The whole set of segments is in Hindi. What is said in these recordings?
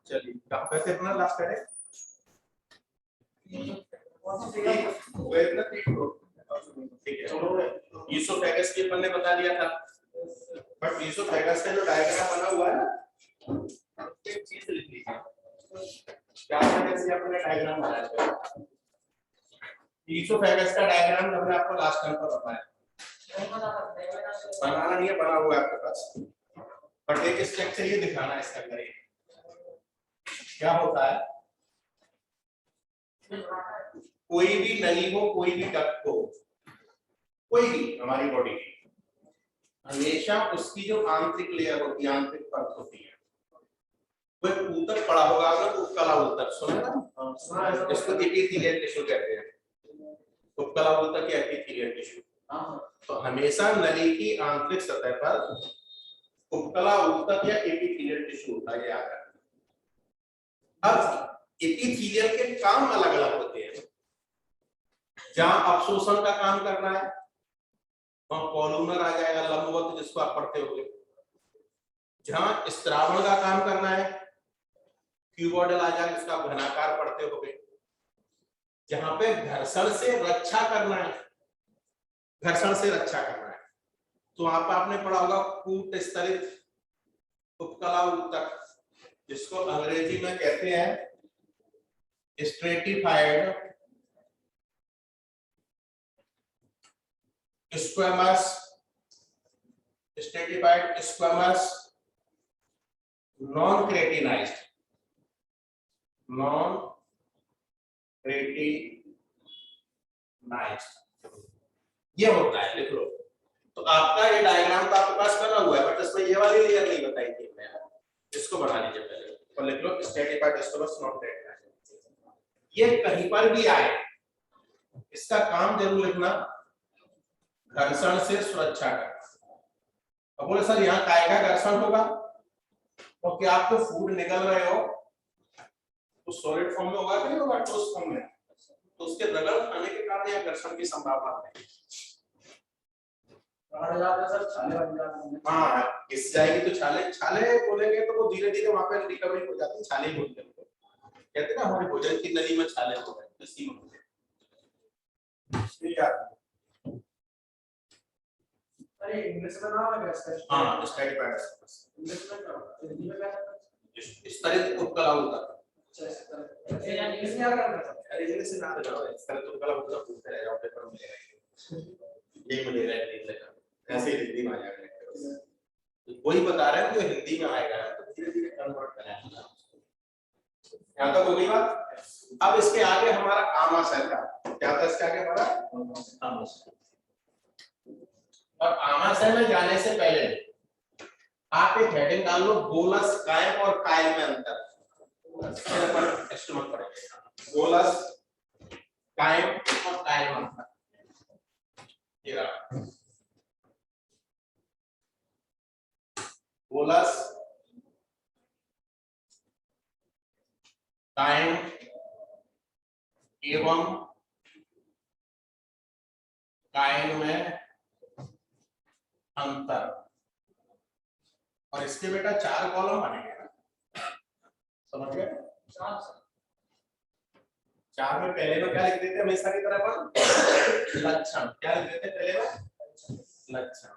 चलिए कहाँ पे थे अपना लास्ट है ठीक है। ईसोफेगस की अपन ने बता दिया था, बट ईसोफेगस का जो डायग्राम बना हुआ है ना, एक चीज लिख लीजिए क्या कैसे अपने डायग्राम बनाया। ईसोफेगस का डायग्राम हमने आपको लास्ट टाइम पर बताया, बनाना नहीं है, बना हुआ है आपके पास, बट एक स्ट्रक्चर ये दिखाना है इसका करिए क्या होता है। कोई भी नली हो, कोई भी डक्ट हो, कोई भी हमारी बॉडी की, हमेशा उसकी जो आंतरिक लेयर होती है, आंतरिक परत होती है, वो ऊतक पड़ा होगा आपने, उपकला ऊतक सुना ना, इसको एपिथेलियल टिश्यू कहते हैं, उपकला ऊतक या एपिथेलियल टिश्यू। तो हमेशा नली की आंतरिक सतह पर उपकला ऊतक या एपिथेलियल टिश्यू होता है, याद रखना। अब एपिथेलियल के काम अलग अलग होते हैं, जहां अवशोषण का काम करना है वहां कॉलुमर आ जाएगा, लंबवत जिसको आप पढ़ते होंगे। जहां स्त्रावण का काम करना है क्यूबॉइडल आ जाएगा, जिसका घनाकार पढ़ते होंगे। जहां पे घर्षण से रक्षा करना है, घर्षण से रक्षा करना है, तो वहां पर आपने पढ़ा होगा कूट स्तरित उपकला ऊतक, जिसको अंग्रेजी में कहते हैं stratified squamous, stratified squamous non keratinized, non keratinized ये होता है, लिख लो। तो आपका ये डायग्राम तो आपके पास बना हुआ है, बट इसमें ये वाली लेयर नहीं बताई थी मैंने, इसको बना लीजिए पहले और लिख लो स्ट्रेटिफाइड स्क्वैमस नॉन क्रेटिनाइज्ड। ये कहीं पर भी आए, इसका काम जरूर लिखना, घर्षण से सुरक्षा करना। अब बोले सर यहाँ काय का घर्षण होगा, तो क्या आप जो फूड निकल रहे हो तो सॉलिड फॉर्म में होगा कि नहीं होगा, ठोस फॉर्म में, तो उसके रगड़ खाने के कारण यहाँ घर्षण की संभावना है। हाँ घिस जाएगी तो छाले, छाले बोलेंगे तो वो धीरे धीरे वहां पे रिकवरी हो जाती है, छाले ही बोलते हैं, कहते हैं ना हमारे भोजन की नली में छाले हो गए, इसी में अरे इंग्लिश में नाम है इसका। हां स्ट्रेटिफाइड इंग्लिश में क्या होता है, हिंदी में क्या होता है, स्तरित उपकला ऊतक। अच्छा यार इंग्लिश में क्या करना है, अरे इंग्लिश से ना लगाओ, स्तरित उपकला ऊतक पूछते रह जाओ, पेपर में मिलेगा ये मिलेगा नहीं मिलेगा, ऐसे ही हिंदी में आ जाएगा। तो वही बता रहे हैं जो हिंदी में आएगा तो धीरे धीरे कन्वर्ट करेंगे। यहां तक हो गई बात। अब इसके आगे हमारा आमाशय था, क्या था इसके आगे हमारा आमाशय। और आमाशय में जाने से पहले आप एक हेडिंग डाल लो, बोलस कायम और कायल में अंतर। फिर अपन एस्टिमेट करेंगे बोलस कायम और कायल में अंतर। ये रहा बोलस कायम एवं कायल में अंतर। और इसके बेटा 4 कॉलम बनेंगे ना, समझ गए? 4 में पहले में क्या लिख देते हैं हमेशा की तरह अपन लक्षण, क्या लिख देते हैं पहले में लक्षण,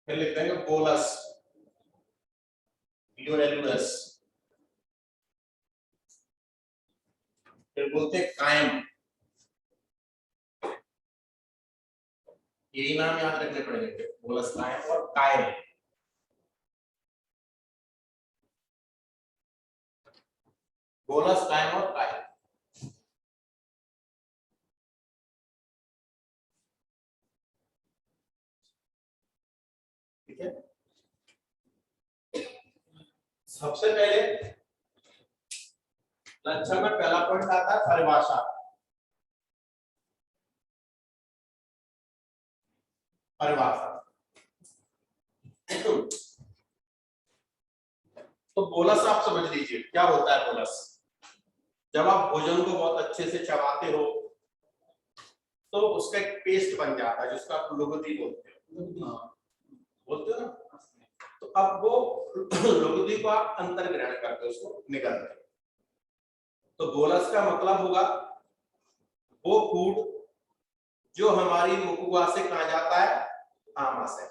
फिर लिख देंगे बोलस यूरेलुस, फिर बोलते हैं कायम, यही नाम याद रखने पड़ेंगे, बोलस कायम और कायल। बोलस कायम और कायल। ठीक है, सबसे पहले लक्षण में पहला पॉइंट आता है परिभाषा। परिभाषा तो बोलस आप समझ लीजिए क्या होता है बोलस। जब आप भोजन को बहुत अच्छे से चबाते हो तो उसका एक पेस्ट बन जाता है जिसको आप लुगदी बोलते हो। बोलते हो ना। तो अब वो लुगदी को आप अंतर ग्रहण करके उसको निकालते हो। तो बोलस का मतलब होगा वो फूड जो हमारी मुखवा से कहा जाता है, आमाशय।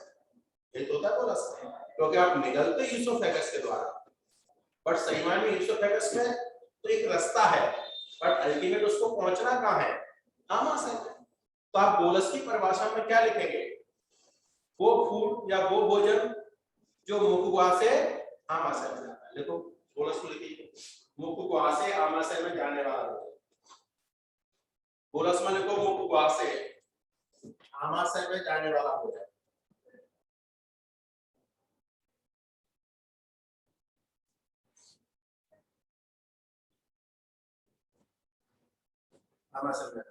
ये तो होता है बोलस, क्योंकि आप निकलते ईसोफेगस के द्वारा, बट सही मायने में ईसोफेगस में तो एक रास्ता है, बट अल्टीमेट उसको पहुंचना कहाँ है, आमाशय में। तो आप बोलस की परिभाषा में क्या लिखेंगे, वो फूड या वो भोजन जो मुखवा से आमाशय में जाता है। देखो बोलस को लिखिए, मुखवा से आमाशय में जाने वाला भोजन। बोलस में लिखो मुखवा से आमाशय में जाने वाला भोजन। आमाशय में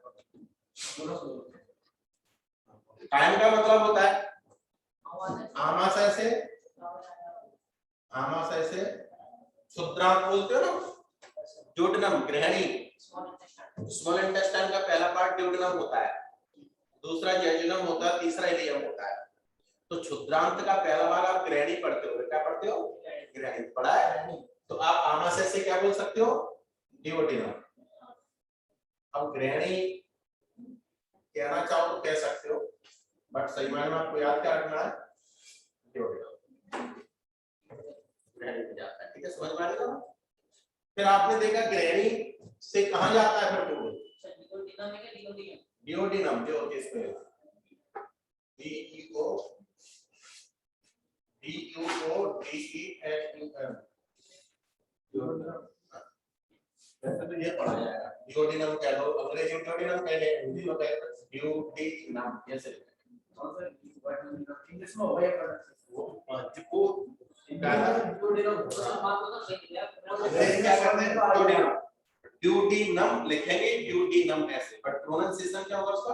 कायम का मतलब होता है आमाशय से क्षुद्रांत बोलते हो ना, ड्यूडेनम ग्रहणी। स्मॉल इंटेस्टाइन का पहला पार्ट ड्यूडेनम होता है, दूसरा जेजुनम होता है, तीसरा इलियम होता है। तो क्षुद्रांत का पहला भाग आप ग्रहणी पढ़ते हो, क्या पढ़ते हो, ग्रहणी पढ़ा है। तो आप आमाशय से क्या बोल सकते हो, ड्यूडेनम। अब ग्रहणी कहना चाहो तो कह सकते हो, बट सही मायने में आपको याद क्या रखना है, ग्रहणी में जाता है। ठीक है, समझ में आ गया। फिर आपने देखा ग्रहणी से कहां जाता है, फिर डिओडिनम जो जिसमें DEO DUODENM, वैसे तो ये पढ़ा जाएगा, डिओडिनम कह लो, अंग्रेजी में डिओडिनम कह ले, हिंदी में कह डिओडिनम, ऐसे इंग्लिश में होगा ये वो ड्यूडिनम लिखेंगे, ड्यूडिनम ऐसे, बट प्रोनाउंसिएशन क्या होगा उसका,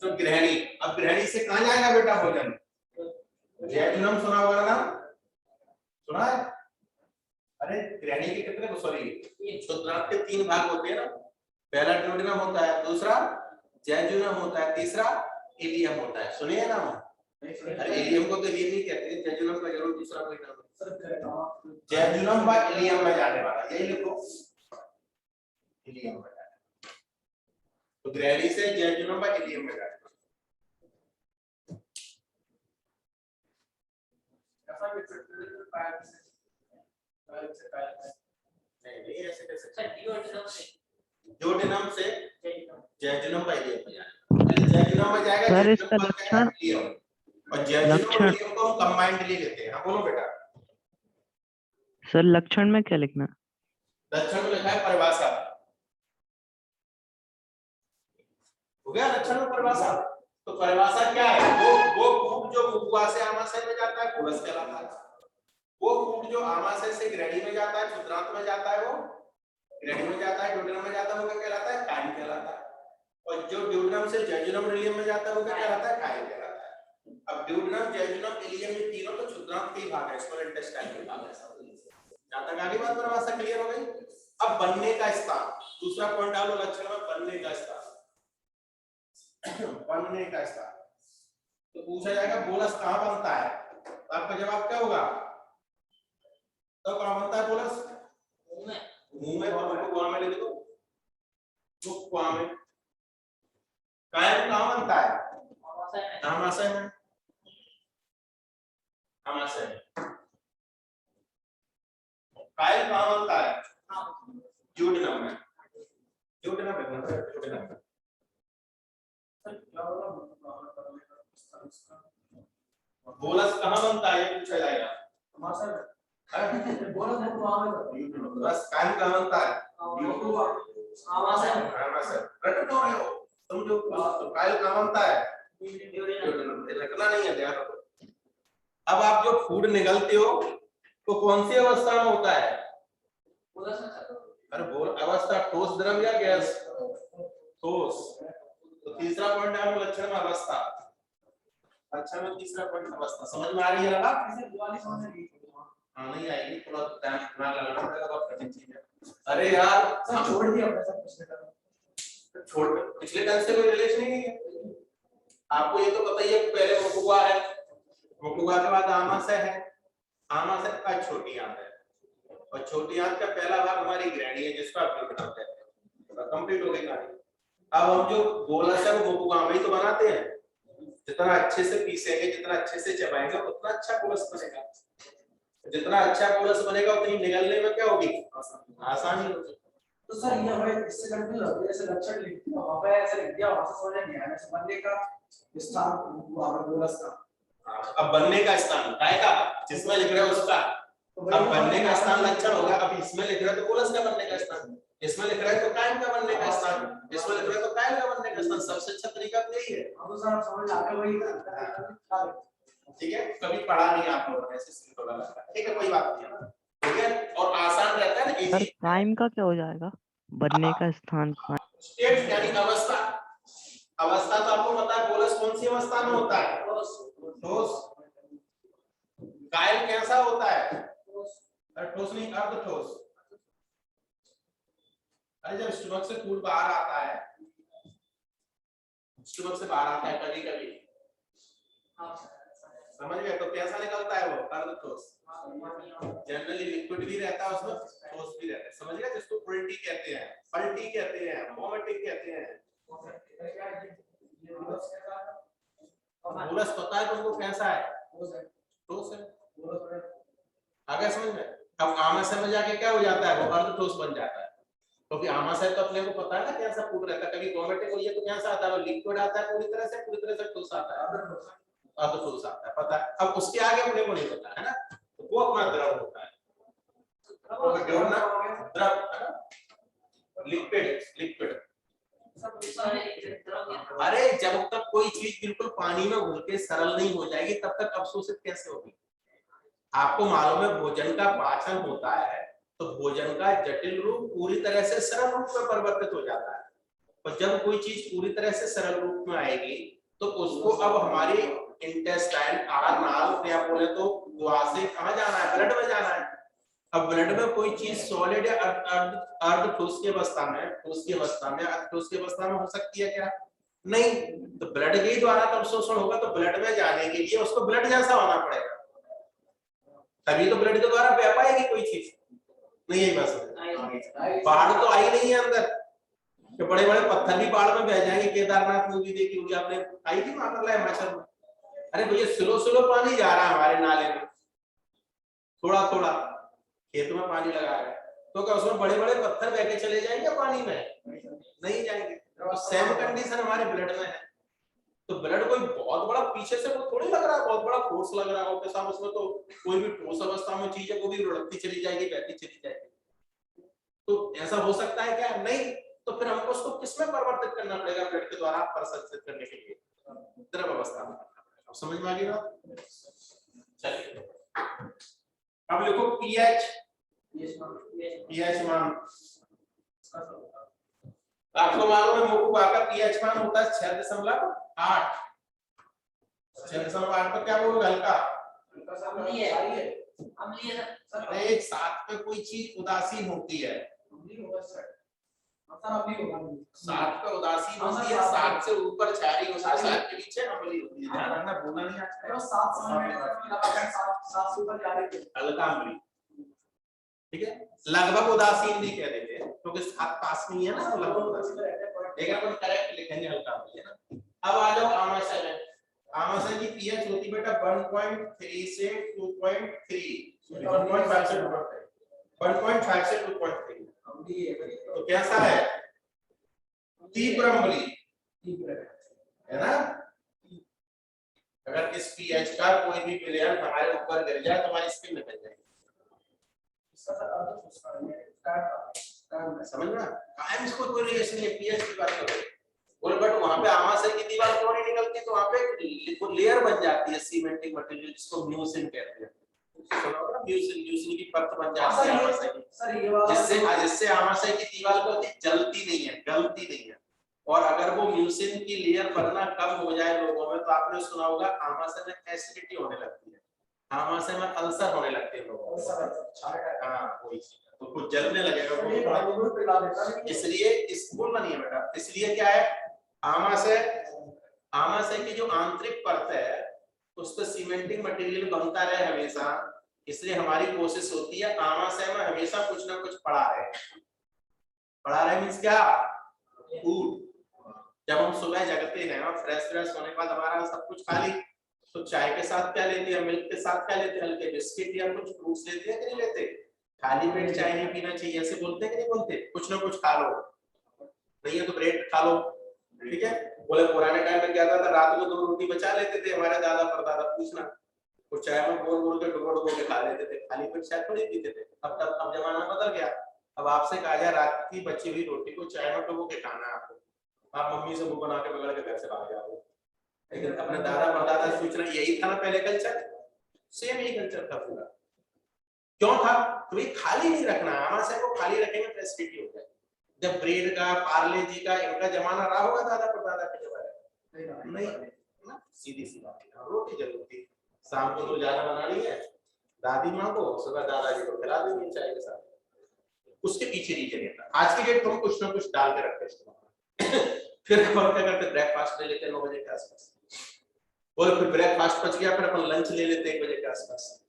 तो ग्रहणी। अब ग्रहणी से कहां जाएगा बेटा भोजन, जेजुनम सुना होगा ना, सुना है। अरे ग्रहणी के कितने, सॉरी क्षुद्रांत के 3 भाग होते हैं ना, पहला ड्यूडेनम होता है, दूसरा जेजुनम होता है, तीसरा इलियम होता है, सुनिए ना। अरे इलियम को तो ये नहीं कहते, जेजुनम का जरूर दूसरा कोई नाम, जेजुनम व इलियम में जाने वाला, यही लिखो, इलियम में जाने वाला। तो ग्रहणी से जेजुनम व इलियम में जाने वाला। नहीं ऐसे कैसे, ड्यूडेनम से जेजुनम व इलियम में जाने, जेजुनम में जाएगा, सर इसका लक्षण, और जेजुनम और इलियम को हम कंबाइंडली लेते हैं। हाँ बोलो बेटा। सर लक्षण में क्या लिखना, लक्षण में लिखा है परिभाषा, हो गया लक्षण में परिभाषा। तो परिभाषा क्या है, वो फूड जो मुखवा से आमाशय में जाता है बोलस कहलाता है, वो फूड जो आमाशय से ग्रहणी में जाता है, क्षुद्रांत में जाता है वो ग्रहणी में जाता है, ड्यूडेनम में जाता है वो क्या कहलाता है, कायम कहलाता है। और जो ड्यूडेनम से जेजुनम इलियम में जाता है वो क्या कहलाता है, कायम कहलाता है। अब ड्यूडेनम जेजुनम इलियम ये तीनों तो क्षुद्रांत के भाग है, स्मॉल इंटेस्टाइन के भाग है। जहां तक आगे बात परिभाषा क्लियर हो गई। अब बनने का स्थान, दूसरा पॉइंट डालो लक्षण में, बनने का स्थान। बनने का स्थान तो पूछा जाएगा बोलस कहां बनता है, तो आपका जवाब क्या होगा, तो कहां बनता है बोलस, मुंह में, और मुखवा में लिख दो, मुखवा में। कायम कहां बनता है, आमाशय में, आमाशय में। कायल कहां बनता है, ड्यूडेनम में, ड्यूडेनम में, ड्यूडेनम में। बोलस कहां बनता है ये पूछा जाएगा, बोलस मुखवा में, बस कायल कहां बनता है, आमाशय में, आमाशय। रट क्यों रहे हो, समझो। तो कायल कहां बनता है, ड्यूडेनम। रटना नहीं है, ध्यान रखो। अब आप जो फूड निगलते हो तो कौन सी अवस्था में होता है, अरे बोल अवस्था, ठोस द्रव या गैस, ठोस। तो तीसरा पॉइंट है लक्षण में अवस्था, लक्षण में तीसरा पॉइंट अवस्था। समझ में आ रही है ना बात, हाँ नहीं आएगी, थोड़ा टाइम दिमाग लगाना पड़ेगा, बहुत कठिन चीज है। अरे यार छोड़ दिया अपने सब कुछ, छोड़, पिछले टाइम से कोई रिलेशन ही नहीं है। आपको ये तो पता ही है, पहले मुकुआ है, मुकुआ के बाद आमाशय है, आमाशय का छोटी आंत है, और छोटी आंत का पहला भाग हमारी ग्रैनी है जिसको आप कहते हैं। कंप्लीट हो गई कहानी। अब हम जो बोलस है वो मुकुआ में ही तो बनाते हैं, जितना अच्छे से पीसेंगे, जितना अच्छे से चबाएंगे उतना अच्छा बोलस बनेगा, जितना अच्छा बोलस बनेगा उतनी निगलने में क्या होगी, आसानी होगी। तो सर ये हमें इससे कंफ्यूज होता है, जैसे लक्षण लिख दिया वहां पे ऐसे लिख दिया, वहां से समझ नहीं आया बनने का स्थान वहां पे बोलस का। अब बनने का स्थान काय का जिसमें लिख रहे हो उसका, अब बनने का स्थान लक्षण होगा। अब इसमें लिख रहे हो तो बोलस का बनने का स्थान, इसमें लिख रहे हो तो कायम का बनने का स्थान, इसमें लिख रहे हो तो कायम का बनने का स्थान। सबसे अच्छा तरीका तो यही है। अब तो सर समझ आ गया वही। ठीक है, कभी पढ़ा नहीं आप लोगों ने, ऐसे सिंपल वाला, ठीक है, कोई बात नहीं है, ठीक है, और आसान रहता है ना, सर इजी। टाइम का क्या हो जाएगा, बनने का स्थान? स्टेट यानी अवस्था, अवस्था तो आपको पता है बोलस कौन सी अवस्था में होता है, ठोस। कायल कैसा होता है, ठोस नहीं, अर्ध ठोस। अरे जब स्टमक से फूड बाहर आता है, स्टमक से बाहर आता है कभी कभी, समझ गए, तो कैसा निकलता है वो, अर्ध ठोस। जनरली लिक्विड भी रहता है उसमें, ठोस भी रहता है, समझ गए, जिसको उल्टी कहते हैं, पलटी कहते हैं, वोमिटिंग कहते हैं। बोलस पता है तुमको कैसा है, ठोस है, आगे समझ में। अब आमाशय में जाके क्या हो जाता है, वो अर्ध ठोस बन जाता है, क्योंकि आमाशय तो अपने को पता है ना कैसा फूड रहता है। कभी वोमिटिंग हुई है तो कैसा आता है, वो लिक्विड आता है पूरी तरह से ठोस आता है, अर्ध ठोस आता है, पता है। अब उसके आगे अपने को नहीं पता है ना, तो वो अपना द्रव होता है, तो जोड़ना द्रव है ना, लिक्विड, लिक्विड। अरे जब तक कोई चीज बिल्कुल पानी में घुल के सरल नहीं हो जाएगी तब तक अवशोषित कैसे होगी। आपको मालूम है भोजन का पाचन होता है तो भोजन का जटिल रूप पूरी तरह से सरल रूप में परिवर्तित हो जाता है, और जब कोई चीज पूरी तरह से सरल रूप में आएगी तो उसको अब हमारी इंटेस्टाइन, नाल या बोले तो गुहाशय कहाँ जाना है, ब्लड में जाना है। अब ब्लड में कोई चीज सॉलिड या अर्ध ठोस की अवस्था में, ठोस की अवस्था में, अर्ध ठोस की अवस्था में हो सकती है क्या, नहीं। तो ब्लड के द्वारा तब शोषण होगा, तो ब्लड में जाने के लिए उसको ब्लड जैसा होना पड़ेगा, तभी तो ब्लड के द्वारा बह पाएगी कोई चीज, नहीं है बस। बाढ़ तो आई नहीं है अंदर, कि बड़े बड़े पत्थर भी बाढ़ में बह जाएंगे। केदारनाथ मूवी देखी होगी आपने, आई थी मामला हिमाचल में। अरे भैया स्लो स्लो पानी जा रहा है हमारे नाले में, थोड़ा थोड़ा खेत में पानी लगा है, तो क्या उसमें बड़े बड़े पत्थर बह के चले जाएंगे पानी में, नहीं जाएंगे। तो सेम कंडीशन हमारे ब्लड में है। तो ब्लड कोई बहुत बड़ा पीछे से वो थोड़ी लग रहा है, बहुत बड़ा फोर्स लग रहा है उसके साथ, उसमें तो कोई भी ठोस अवस्था में चीज है वो भी लुढ़कती चली जाएगी, बहती चली जाएगी। तो ऐसा हो सकता है क्या, नहीं। तो फिर हमको उसको किसमें परिवर्तित करना पड़ेगा, ब्लड के द्वारा प्रसंस्कृत करने के लिए द्रव अवस्था में। अब समझ में आ गई बात, चलिए अब लिखो पीएच, पीएच मान। आपको मालूम है मुकुआ का पीएच मान होता है 6.8, 6.8 पर क्या बोलोगे, हल्का, अरे सात पे कोई चीज उदासीन होती है, 7 पे उदासीन होती है, 7 से ऊपर क्षारीय होती है, 7 के नीचे अम्लीय होती है। ध्यान रखना, बोलना नहीं आता, 7 से ऊपर जा रही है हल्का अम्लीय, ठीक है। लगभग उदासीन नहीं कह देते क्योंकि 7 पास में ही है ना, तो लगभग उदासीन, लेकिन अपन करेक्ट लिखेंगे हल्का अम्लीय, है ना। अब आ जाओ आमाशय में। आमाशय की पीएच होती बेटा 1.3 से 2.3, 1.5 से 2.3, 1.5 से 2.3। तो कैसा है, तीव्र अम्लीय, है ना। अगर इस पीएच का कोई भी प्लेयर हमारे ऊपर गिर जाए तो हमारी स्किन निकल जाएगी, समझ में। कायम इसको कोई रिलेशन नहीं है, पीएच की बात करो बोल, बट वहां पे आमाशय की दीवार क्यों नहीं निकलती, तो वहां पे लेयर बन जाती है सीमेंटिंग मटेरियल, जिसको म्यूसिन कहते हैं। म्यूसिन की परत बन जाती है आमाशय की, जिससे आमाशय की दीवार को जलती नहीं है, गलती नहीं है। और अगर वो म्यूसिन की लेयर बनना कम हो जाए लोगों में, तो आपने सुना होगा आमाशय में एसिडिटी होने लगती है, आमाशय में अल्सर होने लगते हैं लोगों को। हाँ वही, तो कुछ जलने लगेगा, इसलिए इस बोलना नहीं है बेटा। इसलिए क्या है, आमाशय आमाशय की जो आंतरिक परत है उस पर सीमेंटिंग मटेरियल बनता रहे हमेशा, इसलिए हमारी कोशिश होती है आमाशय में हमेशा कुछ ना कुछ पड़ा रहे। पड़ा रहे मीन्स क्या? फूड। जब हम सुबह जगते हैं और फ्रेश होने के बाद हमारा सब कुछ खाली, तो चाय के साथ क्या लेते हैं, मिल्क के साथ क्या लेते हैं, हल्के बिस्किट या कुछ फ्रूट्स लेते हैं कि नहीं लेते? खाली पेट चाय नहीं पीना चाहिए, ऐसे बोलते हैं कि नहीं बोलते? कुछ ना कुछ खा लो, नहीं है तो ब्रेड खा लो, ठीक है। बोले पुराने टाइम में क्या था, रात को 2 रोटी बचा लेते थे, हमारे दादा परदादा पूछना, वो चाय में बोल के डुबो के खा लेते थे, खाली पेट चाय थोड़ी पीते थे। अब जमाना बदल गया, अब आपसे कहा जाए रात की बची हुई रोटी को चाय में डुबो के खाना है आपको, आप मम्मी से मुंह बना के बगड़ के घर से भाग जाओ। लेकिन अपने दादा परदादा सोचना यही था ना पहले कल्चर, सेम यही कल्चर था पूरा। क्यों था? तो ये खाली नहीं रखना, आमाशय को खाली रखेंगे तो एसिडिटी हो जाएगी। जब ब्रेड का, पार्ले जी का, इनका जमाना रहा होगा दादा परदादा के जमाने नहीं ना, सीधी सी बात है। रोटी जरूर थी, शाम को तो ज्यादा बनानी है दादी माँ को, सुबह दादाजी को खिला देंगे चाय के साथ। उसके पीछे रीजन था। आज की डेट में हम कुछ ना कुछ डाल के रखते हैं फिर हम क्या करते, ब्रेकफास्ट ले लेते हैं 9 बजे के आसपास, और फिर ब्रेकफास्ट बच गया, फिर अपन लंच ले लेते हैं 1 बजे के आसपास,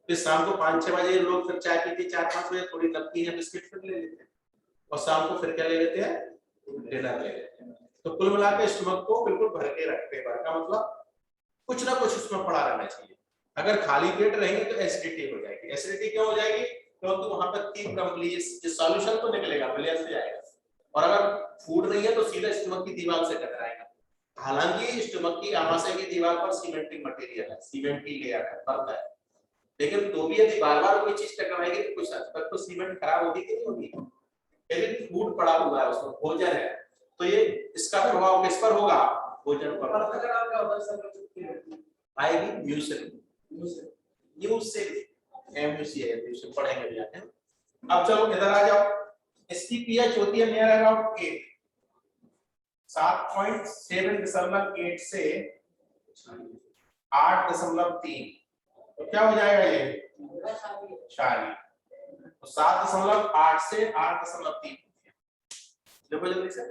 फिर शाम को 5-6 बजे लोग फिर चाय पीते, 4-5 बजे थोड़ी नमकीन या बिस्किट फिर ले लेते हैं, और शाम को फिर क्या ले लेते हैं, डिनर ले लेते हैं। तो कुल मिला के स्टमक को बिल्कुल भर के रखते हैं। भर का मतलब कुछ ना कुछ उसमें पड़ा रहना चाहिए। अगर खाली पेट रहेंगे तो एसिडिटी हो जाएगी। एसिडिटी क्यों हो जाएगी? क्योंकि वहां पर तीन कंप्लीट सॉल्यूशन तो निकलेगा, ब्लेड से जाएगा, और अगर फूड नहीं है तो सीधा स्टमक की दीवार से टकराएगा। हालांकि स्टमक की आमाशय की दीवार पर सीमेंटिंग मटेरियल है, सीमेंट की लेयर है, परत है, लेकिन तो भी यदि बार-बार कोई चीज टकराएगी तो कुछ हद तक तो सीमेंट खराब होगी कि नहीं होगी? लेकिन फूड पड़ा हुआ है उसमें, भोजन है, तो ये इसका प्रभाव किस पर होगा? भोजन पर। अगर आपका होता है आएगी म्यूसिल एमयूसी है, म्यूसिल पढ़ेंगे भी आते हैं। अब चलो इधर आ जाओ, इसकी पीएच होती है नियर अबाउट 8, 7.7.8 से 8.3, तो क्या हो जाएगा ये? क्षारीय। तो 7.8 से 8.3 देखो जल्दी से।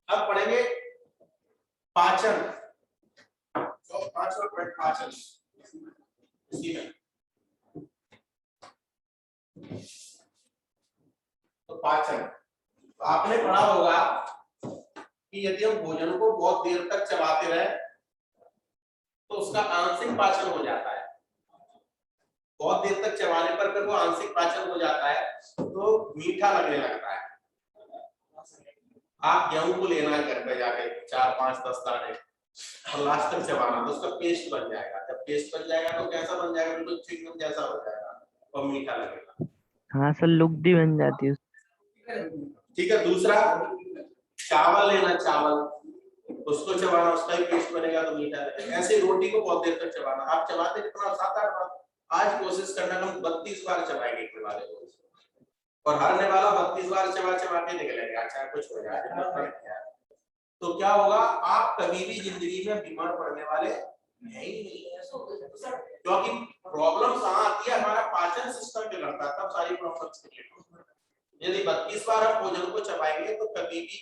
अब पढ़ेंगे पाचन, तो 5वां पॉइंट पाचन। इसी में तो पाचन, तो आपने पढ़ा होगा कि यदि हम भोजन को बहुत देर तक चबाते रहे तो उसका आंशिक पाचन हो जाता है। बहुत देर तक चबाने पर फिर वो आंशिक पाचन हो जाता है तो मीठा लगने लगता है। आप गेहूं को लेना है घर पे जाके 4-5-10 दाने और लास्ट तक चबाना, तो उसका पेस्ट बन जाएगा। जब पेस्ट बन जाएगा तो कैसा बन जाएगा? बिल्कुल चिकन जैसा हो जाएगा और मीठा लगेगा। हाँ सर, लुक भी बन जाती है। ठीक है। दूसरा, चावल लेना, चावल उसको चबाना, उसका भी पेस्ट बनेगा तो मीठा लगेगा। ऐसे रोटी को बहुत देर तक चबाना, आप चबाते कितना? 7-8 बार। आज कोशिश करना हम 32 बार चबाएंगे एक वाले को, और हरने वाला 32 बार चबा के निकलेगा, अच्छा कुछ हो जाए तो क्या होगा? आप कभी भी जिंदगी में बीमार पड़ने वाले नहीं, क्योंकि प्रॉब्लम कहाँ आती है? हमारा पाचन सिस्टम बिगड़ता है, तब सारी प्रॉब्लम्स क्रिएट होती है। यदि 32 बार हम भोजन को चबाएंगे तो कभी भी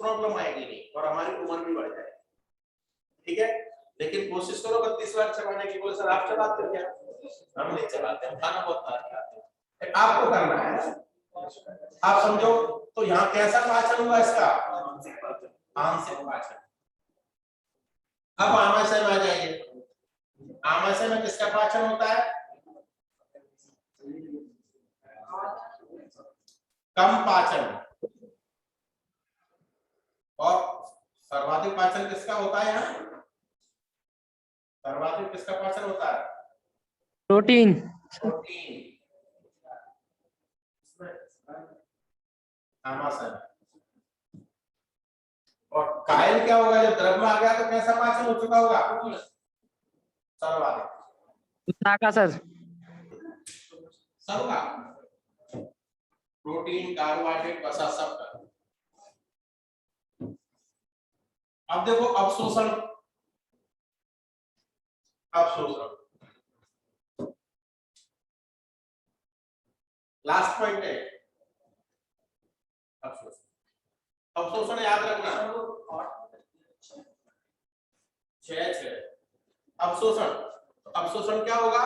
प्रॉब्लम आएगी नहीं और हमारी उम्र भी बढ़ जाएगी, ठीक है। लेकिन कोशिश करो 32 बार चबाने की। बोले सर आप चबाते हो क्या? हम नहीं चबाते, हम खाना बहुत खाते हैं। आपको करना है, आप समझो। तो यहाँ कैसा पाचन हुआ इसका? आंशिक पाचन। अब आमाशय में आ जाइए। आमाशय में किसका पाचन होता है? कम पाचन। और सर्वाधिक पाचन किसका होता है? यहाँ सर्वाधिक किसका पाचन होता है? प्रोटीन। प्रोटीन। आमाशय। और कायल क्या होगा? जब द्रव में आ गया तो कैसा पाचन हो चुका होगा? सर्वाधिक। का सर सबका प्रोटीन, कार्बोहाइड्रेट, वसा सबका। अब देखो अवशोषण। अवशोषण लास्ट पॉइंट है अवशोषण। अवशोषण याद रखना, 6 अवशोषण। तो अवशोषण क्या होगा,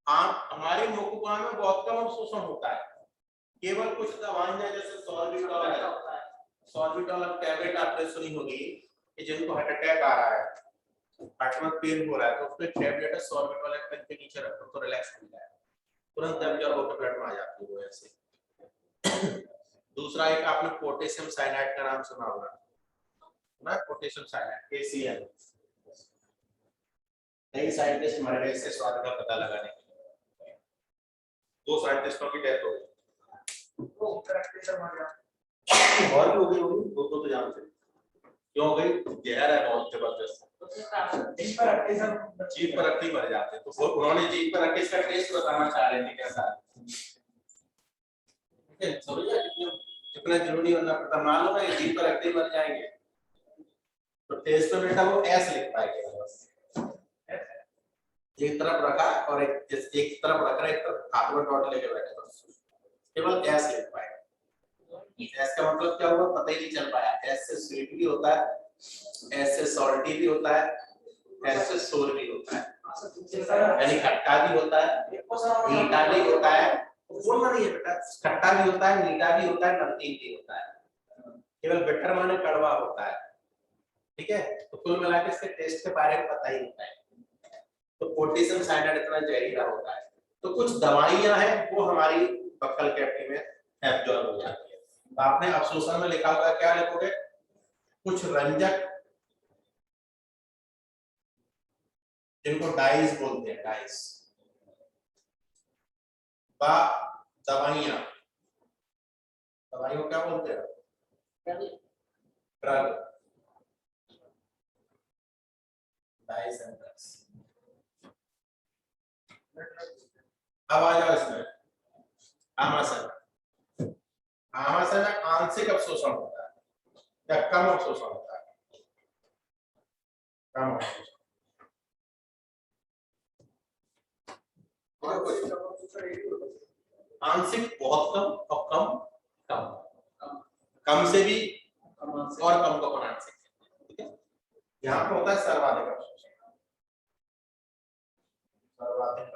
हमारे मुखपुआ में बहुत कम अवशोषण होता है, केवल कुछ दवाइयां जैसे सॉर्बिटॉल है, सॉर्बिटॉल टैबलेट आपने सुनी होगी कि जिनको हार्ट अटैक आ रहा है, हार्ट में पेन हो रहा है, तो उसमें टैबलेट है सॉर्बिटॉल एक पेन के नीचे रखो तो रिलैक्स मिल जाएगा, तुरंत एब्जॉर्ब होकर ब्लड में आ जाती है वो ऐसे। दूसरा एक आपने पोटेशियम साइनाइड का नाम सुना होगा ना, पोटेशियम साइनाइड KCl। कई साइंटिस्ट मर गए इससे स्वाद का पता लगाने के लिए, 2 साइंटिस्टों की डेथ हो गई, और भी हो गई होगी, 2 तो जानते हैं क्यों हो गई, जहर है बहुत जबरदस्त, जीभ पर रखते ही मर जाते हैं। तो उन्होंने जीभ पर रख के इसका टेस्ट बताना चाह रहे थे कैसा है, ठीक है, समझ गए कितना जरूरी होना पड़ता, मालूम है जीभ पर रखते ही मर जाएंगे, तो टेस्ट में बेटा वो ऐसे लिख पाएगा, बस एक तरफ रखा और एक तरफ रख रहा है, एक तरफ हाथ में डॉट लेके बैठे, बस केवल एस लिख पाएगा। एस का मतलब क्या हुआ पता ही नहीं चल पाया, एस से स्वीट भी होता है, एस से सॉल्टी भी होता है, एस से सोर भी होता है, यानी खट्टा भी होता है, मीठा भी होता है, बोलना नहीं है बेटा, खट्टा भी होता है, मीठा भी होता है, नमकीन भी होता है, केवल बिटर माने कड़वा होता है, ठीक है। तो कुल मिलाकर इसके टेस्ट के बारे में पता ही होता है। तो पोटेशियम साइनाइड इतना जहरीला होता है, तो कुछ दवाइयां हैं वो हमारी बक्कल कैविटी में एब्जॉर्ब हो जाती है। तो आपने अवशोषण में लिखा हुआ क्या लिखोगे, कुछ रंजक जिनको डाइस बोलते हैं, डाइस, दवाइयां, दवाइयों क्या बोलते हैं, ड्रग, डाइस एंड ड्रग्स। अब आ जाओ इसमें आमाशय। आमाशय में आंशिक अवशोषण होता है या कम अवशोषण होता है, कम अवशोषण, आंशिक बहुत कम और कम कम, कम से भी और कम को आंशिक, ठीक है। यहाँ पे होता है सर्वाधिक अवशोषण, सर्वाधिक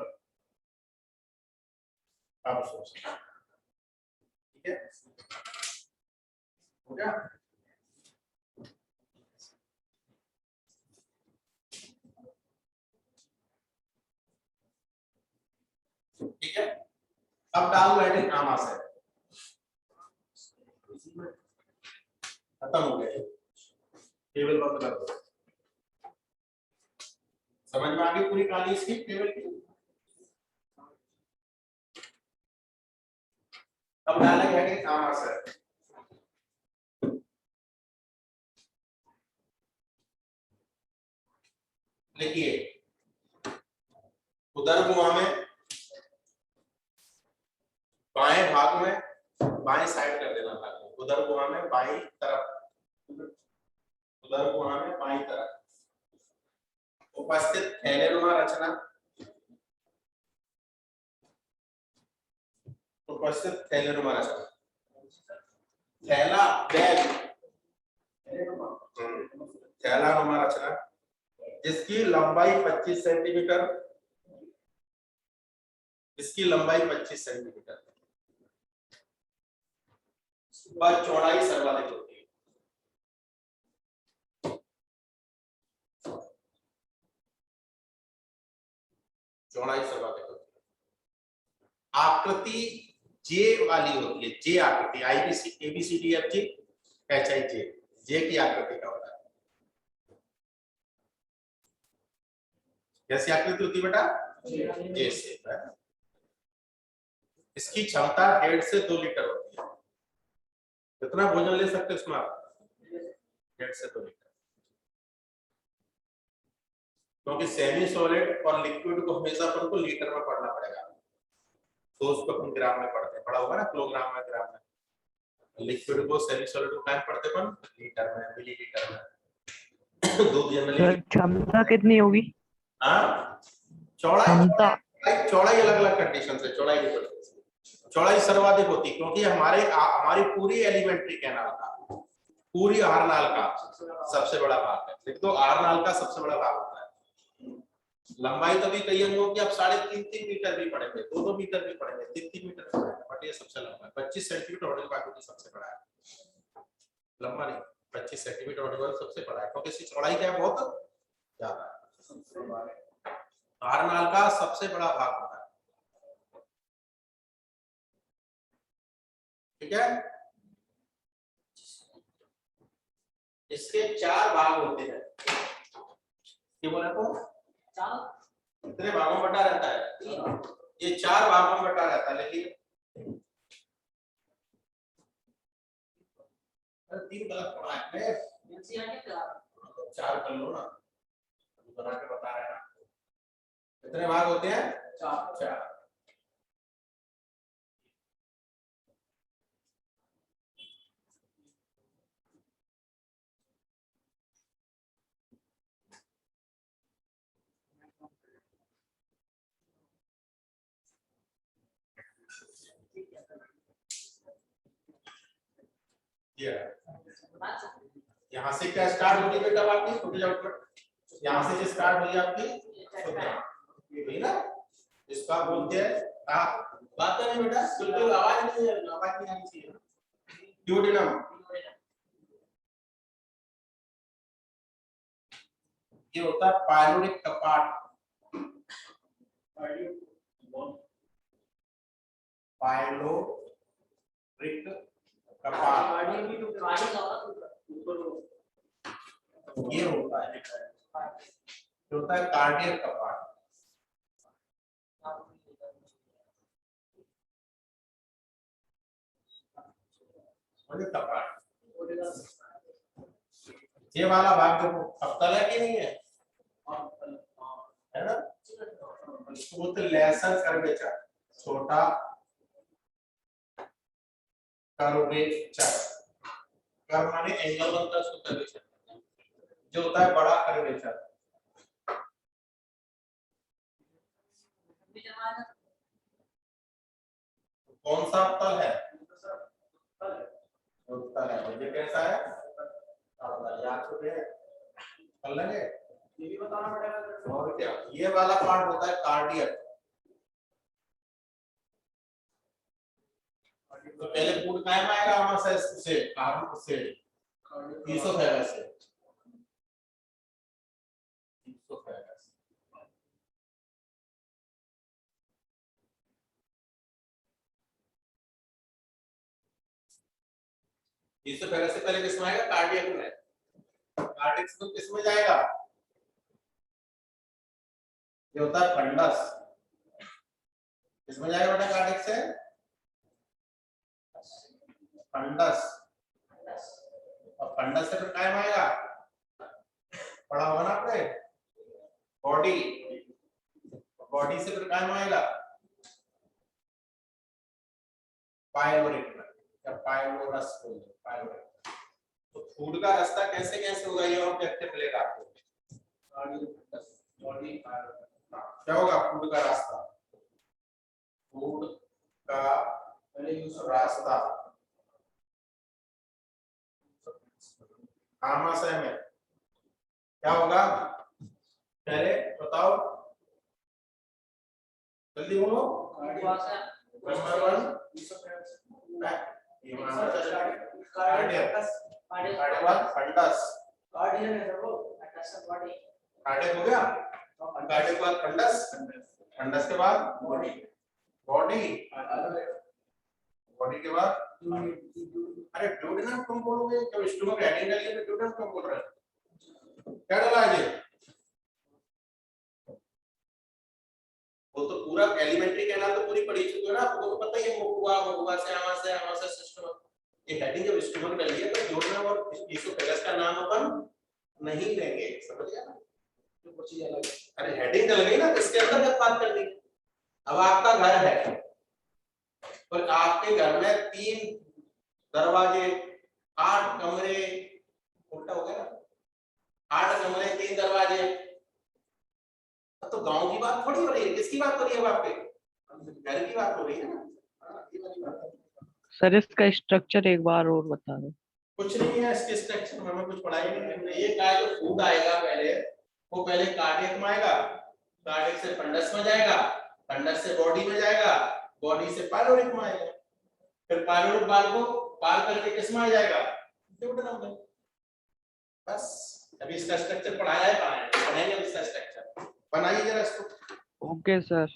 अवशोषण, ठीक है, हो गया। ठीक है, अब डाल बैठे आमाशय, खत्म हो गया, टेबल बंद कर दो, समझ में आ गई पूरी कहानी इसकी टेबल की। अब डालेंगे कि आमाशय, लिखिए उदर गुहा में बाएं भाग में, बाएं साइड कर देना था, उदर गुहा में बाईं तरफ, उदर गुहा में बाईं तरफ उपस्थित थैलेनुमा रचना, उपस्थित थैलेनुमा रचना, थैला बैग, थैलानुमा रचना जिसकी लंबाई 25 सेंटीमीटर, इसकी लंबाई 25 सेंटीमीटर और चौड़ाई सर्वाधिक होती है। चौड़ाई सर्वाधिक होती है। आकृति जे वाली होती है, जे आकृति, ABCD FG HI जे की आकृति का होता है। कैसी आकृति होती है बेटा, जे से है। इसकी क्षमता 1.5 से 2 लीटर होती है। कितना भोजन ले सकते हैं इसमें आप, 1.5 से 2 लीटर, क्योंकि सेमी सॉलिड और लिक्विड को हमेशा अपन को लीटर में पढ़ना पड़ेगा, तो उसको अपन ग्राम में पढ़ते हैं, पढ़ा होगा ना किलोग्राम में, ग्राम में। लिक्विड को सेमी सॉलिड को क्या पढ़ते अपन, लीटर में, मिलीलीटर में। दूध जनरली क्षमता कितनी होगी, हाँ, चौड़ाई अलग अलग कंडीशन से चौड़ाई नहीं पड़ती, चौड़ाई सर्वाधिक होती है, क्योंकि हमारी पूरी एलिमेंट्री कैनाल का, पूरी आरनाल का सबसे बड़ा भाग है। देख तो आरनाल का सबसे बड़ा भाग होता है। लंबाई तो भी कई अंगों की अब 3.5 मीटर भी पड़ेंगे, 2-2 मीटर भी पड़ेंगे, 3-3 मीटर भी पड़ेंगे, बट ये सबसे लंबा है। 25 सेंटीमीटर होने के बाद भी सबसे बड़ा है, लंबा नहीं, 25 सेंटीमीटर होने के बाद सबसे बड़ा है, क्योंकि इसकी चौड़ाई क्या है, बहुत ज्यादा है। आरनाल का सबसे बड़ा भाग होता है, ठीक है। इसके 4 भाग होते हैं, क्या बोला तो कितने भागों में बटा रहता है, ये 4 भागों में बटा रहता है, लेकिन 3 गलत पढ़ा है, 4 कर लो ना, बना के बता रहे हैं ना। कितने भाग होते हैं, 4। यहाँ से क्या स्टार्ट होगी बेटा आपकी छोटी आउटपुट, यहाँ से जो स्टार्ट हुई आपकी ये ना, इसका बोलते हैं बात नहीं बेटा, बिल्कुल आवाज नहीं आनी चाहिए। ड्यूडेनम, ये होता है पाइलोरिक कपाट, पाइलोरिक कपाट ये होता है, जो होता है कार्डियक कपाट। कपाट ये वाला भाग देखो अवतल है कि नहीं है, है ना, इसको बोलते लेसर कर्वेचर, छोटा कर्वेचर, कर्व माने एंगल बनता है उसको कर्वेचर, जो होता है बड़ा कर्वेचर। कौन सा अवतल है, उत्तर है, ये कैसा है, याद तो है, कर लेंगे, ये भी बताना पड़ेगा। और क्या, ये वाला पार्ट होता है कार्डियक। तो पहले फूड कायम आएगा हमारे से कार्बन से ईसोफेगस से, ईसोफेगस ईसोफेगस से पहले किसमें आएगा, कार्डियक में। कार्डियक से किसमें जाएगा, ये होता है फंडस, किसमें जाएगा बेटा कार्डियक से, फंडस, और फंडस से फिर कायम आएगा, पढ़ा होगा ना आपने, बॉडी, बॉडी से फिर कायम आएगा पाइलोरिक में, या पाइलोरस बोलते हैं, पाइलोरिक। तो फूड का रास्ता कैसे कैसे होगा ये और देखते मिलेगा आपको, बॉडी क्या होगा फूड का रास्ता, फूड का रास्ता आमाशय में क्या होगा, पहले बताओ जल्दी बोलो, कार्डियक हो गया, कार्डियक के बाद फंडस, फंडस के बाद बॉडी, बॉडी, बॉडी के बाद अरे ड्यूडेनम तुम बोलोगे, जब स्टमक हेडिंग डालिए तो ड्यूडेनम तुम बोल रहे हो, क्या डाला है ये, वो तो पूरा एलिमेंट्री कैनाल तो पूरी पढ़ी चुके हो ना, आपको तो पता ही है, मुकुआ, मुकुआ से आमाशय सिस्टम, ये हेडिंग जब स्टमक डाली है तो ड्यूडेनम और ईसोफेगस का नाम अपन नहीं लेंगे, समझ गया ना, तो कुछ अलग, अरे हेडिंग डल गई ना तो इसके अंदर जब बात करनी। अब आपका घर है और आपके घर में 3 दरवाजे, 8 कमरे, उल्टा हो गया ना, 8 कमरे 3 दरवाजे, तो गांव की बात थोड़ी हो रही है, किसकी बात हो रही है, आपके घर की बात हो रही है ना। ये वाली बात है। सर इसका स्ट्रक्चर एक बार और बता दो। कुछ नहीं है इसके स्ट्रक्चर में, हमें कुछ पढ़ाई नहीं हमने। ये कहा जो फूड आएगा पहले, वो पहले कार्डियक में आएगा, कार्डियक से फंडस में जाएगा, फंडस से बॉडी में जाएगा, बॉडी से पायलोरिक में आएगा, फिर पायलोरिक बाल को पार करके किस में आ जाएगा, ड्यूडेनम में। बस अभी इसका स्ट्रक्चर पढ़ाया है, पढ़ाएंगे अभी इसका स्ट्रक्चर। बनाइए जरा इसको। Okay sir.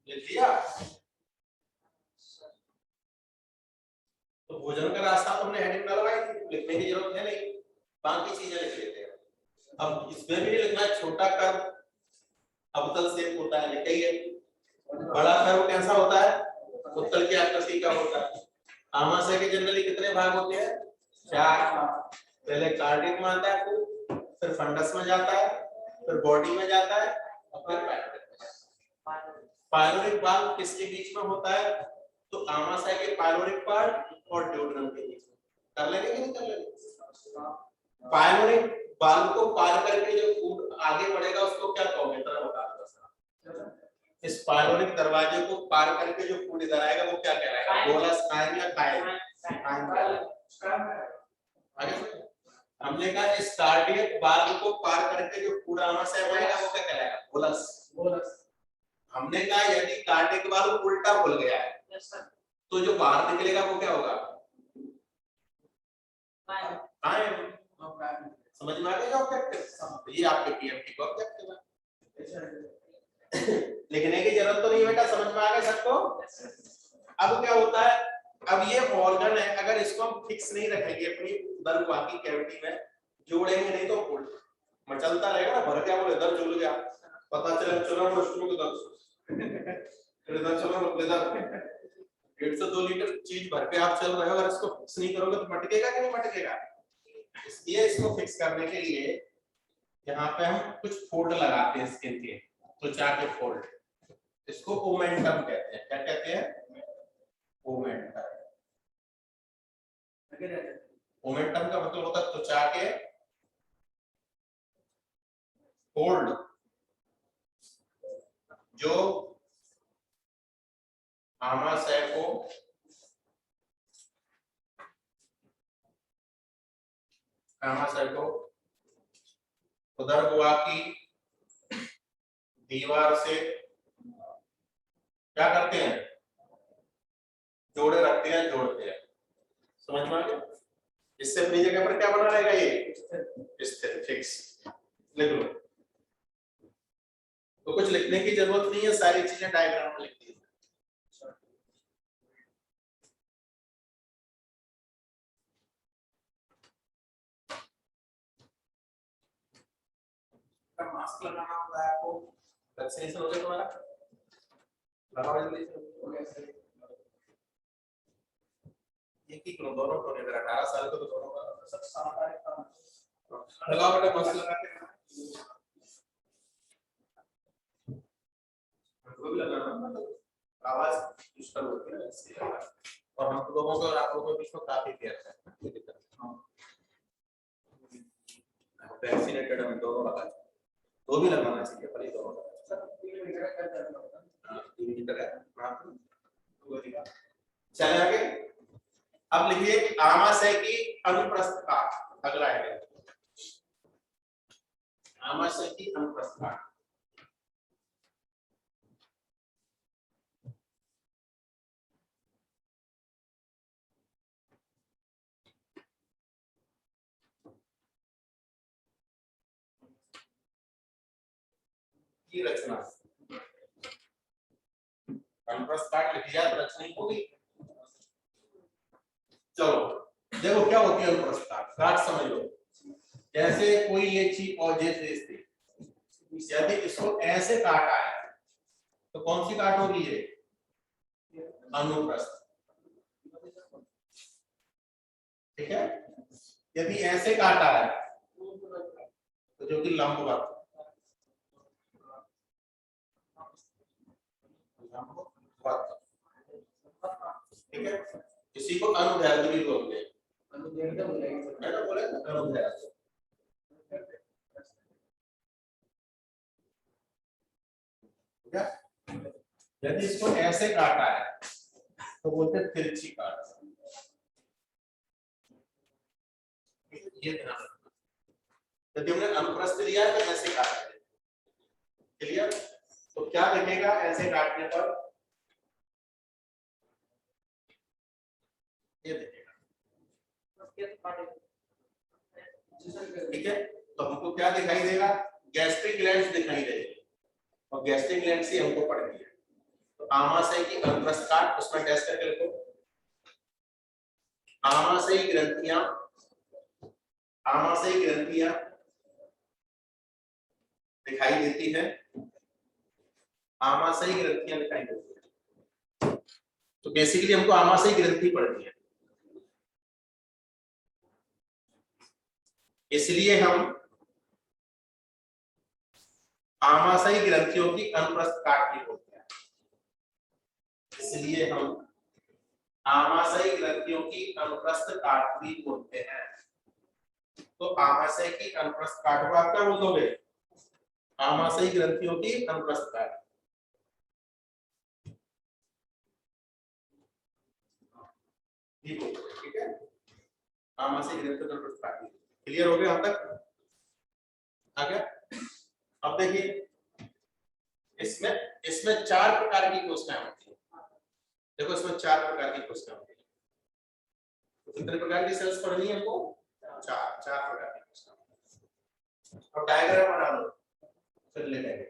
लिख लिया? तो भोजन का रास्ता तो हमने हेडिंग डलवाई थी, लिखने की जरूरत है नहीं, बाकी चीजें लिख लेते हैं। अब इसमें भी नहीं लिखना है, छोटा कर्व अवतल शेप होता है, लिखा ही है। बड़ा कर्व कैसा होता है, उत्तल की आकृति का होता है। आमाशय के जनरली कितने भाग होते हैं, 4। पहले कार्डियक में आता है फूड, फिर फंडस में जाता है, फिर बॉडी में जाता है, और फिर पायलोरिक। पायलोरिक बाल किसके बीच में होता है, तो आमाशय के पायलोरिक पार्ट और ड्यूडेनम के बीच में। कर लेंगे कि नहीं कर लेंगे? पायलोरिक बाल को पार करके जो फूड आगे बढ़ेगा उसको क्या कहोगे, तरह बता दो। इस पायलोरिक दरवाजे को पार करके जो फूड इधर आएगा वो क्या कहलाएगा, बोलस, काइम या काइम? आगे हमने कहा इस कार्डियक बाल को पार करके जो फूड आमाशय में आएगा वो क्या कहलाएगा, बोलस। हमने कहा यदि कार्डियक बाल उल्टा खुल गया है तो जो बाहर निकलेगा वो क्या होगा, समझ में आ गया ऑब्जेक्टिव? ये आपके पीएमटी का ऑब्जेक्टिव है। लिखने की जरूरत तो नहीं बेटा, समझ में आ गया सबको? अब क्या होता है, अब ये ऑर्गन है, अगर इसको हम फिक्स नहीं रखेंगे अपनी दरवाजा की कैविटी में, जोड़ेंगे नहीं तो मचलता रहेगा ना, भर गया वो इधर जुड़ गया, पता चला चलो वॉशरूम के दर्द फिर इधर चलो इधर 1.5 से 2 लीटर चीज भर के आप चल रहे हो, अगर इसको फिक्स नहीं करोगे तो मटकेगा कि नहीं मटकेगा? इसलिए इसको फिक्स करने के लिए यहाँ पे हम कुछ फोल्ड लगाते हैं स्किन के, त्वचा के फोल्ड, इसको ओमेंटम कहते हैं। क्या कहते हैं? ओमेंटम। ओमेंटम का मतलब होता है त्वचा के फोल्ड, जो आमाशय को उदरगुहा की दीवार से क्या करते हैं, जोड़े रखते हैं, जोड़ते हैं। समझ में आ गया? इससे अपनी जगह पर क्या बना रहेगा, ये स्थिर, फिक्स। लिख लो, तो कुछ लिखने की जरूरत नहीं है, सारी चीजें डायग्राम में लिख दी। मास्क लगाना होता है आपको, वैक्सीनेशन हो गया तुम्हारा, लगाओ जल्दी से। एक ही करो, दोनों को नहीं, 18 साल को तो दोनों का सब सामान लगाओ बेटा, मास्क लगा के को भी लगाना, आवाज डिस्टर्ब होती है इसलिए। और हम लोगों को और आप लोगों के बीच में काफी गैप है, वैक्सीनेटेड हम दोनों लगा, दो भी लगाना चाहिए, पर ये दोनों चले आगे। अब लिखिए आमाशय की अनुप्रस्थ काट, अगला है। आमाशय की अनुप्रस्थ काट। की रचना अनुप्रस्थ काट लिख लिया तो रचना ही होगी। चलो देखो क्या होती है अनुप्रस्थ काट। काट समझ लो, जैसे कोई ये चीज ऑब्जेक्ट थी, यदि इसको ऐसे काटा है तो कौन सी काट होगी ये? अनुप्रस्थ। ठीक है, यदि ऐसे काटा है तो जो कि लंबवत। ठीक है, इसी को अनुदैर्ध्य भी बोलते हैं। है ना, बोले अनुदैर्ध्य। यदि इसको ऐसे काटा है तो बोलते हैं तिरछी काट। ये ध्यान रखना, यदि हमने अनुप्रस्थ लिया है तो ऐसे काट है। क्लियर? तो क्या दिखेगा ऐसे काटने पर? ये दिखेगा। ठीक है, तो हमको क्या दिखाई देगा? गैस्ट्रिक ग्लैंड्स दिखाई देगी, और गैस्ट्रिक ग्लैंड से हमको पड़ती है। तो आमाशय की अनुप्रस्थ काट, उसमें डैश करके लिखो। आमाशयी ग्रंथियां, आमाशयी ग्रंथियां दिखाई देती है। आमाशयी ग्रंथियां दिखाई देती है, तो बेसिकली हमको आमाशयी ग्रंथि पढ़नी है। इसलिए हम आमाशयी ग्रंथियों की अनुप्रस्थ काट भी बोलते हैं। इसलिए हम आमाशयी ग्रंथियों की अनुप्रस्थ काट भी बोलते हैं। तो आमाशय की अनुप्रस्थ काट को आप क्या बोल दोगे? आमाशयी ग्रंथियों की अनुप्रस्थ काट। ठीक है, आमाशयी ग्रंथियों की अनुप्रस्थ काट। क्लियर हो गया अब तक? आ गया? अब देखिए, इसमें इसमें 4 प्रकार की कोशिकाएं होती है। देखो इसमें 4 प्रकार की कोशिकाएं होती है। तो कितने प्रकार की सेल्स पढ़नी है हमको? 4 प्रकार की कोशिकाएं। अब डायग्राम बना लो, फिर ले लेंगे।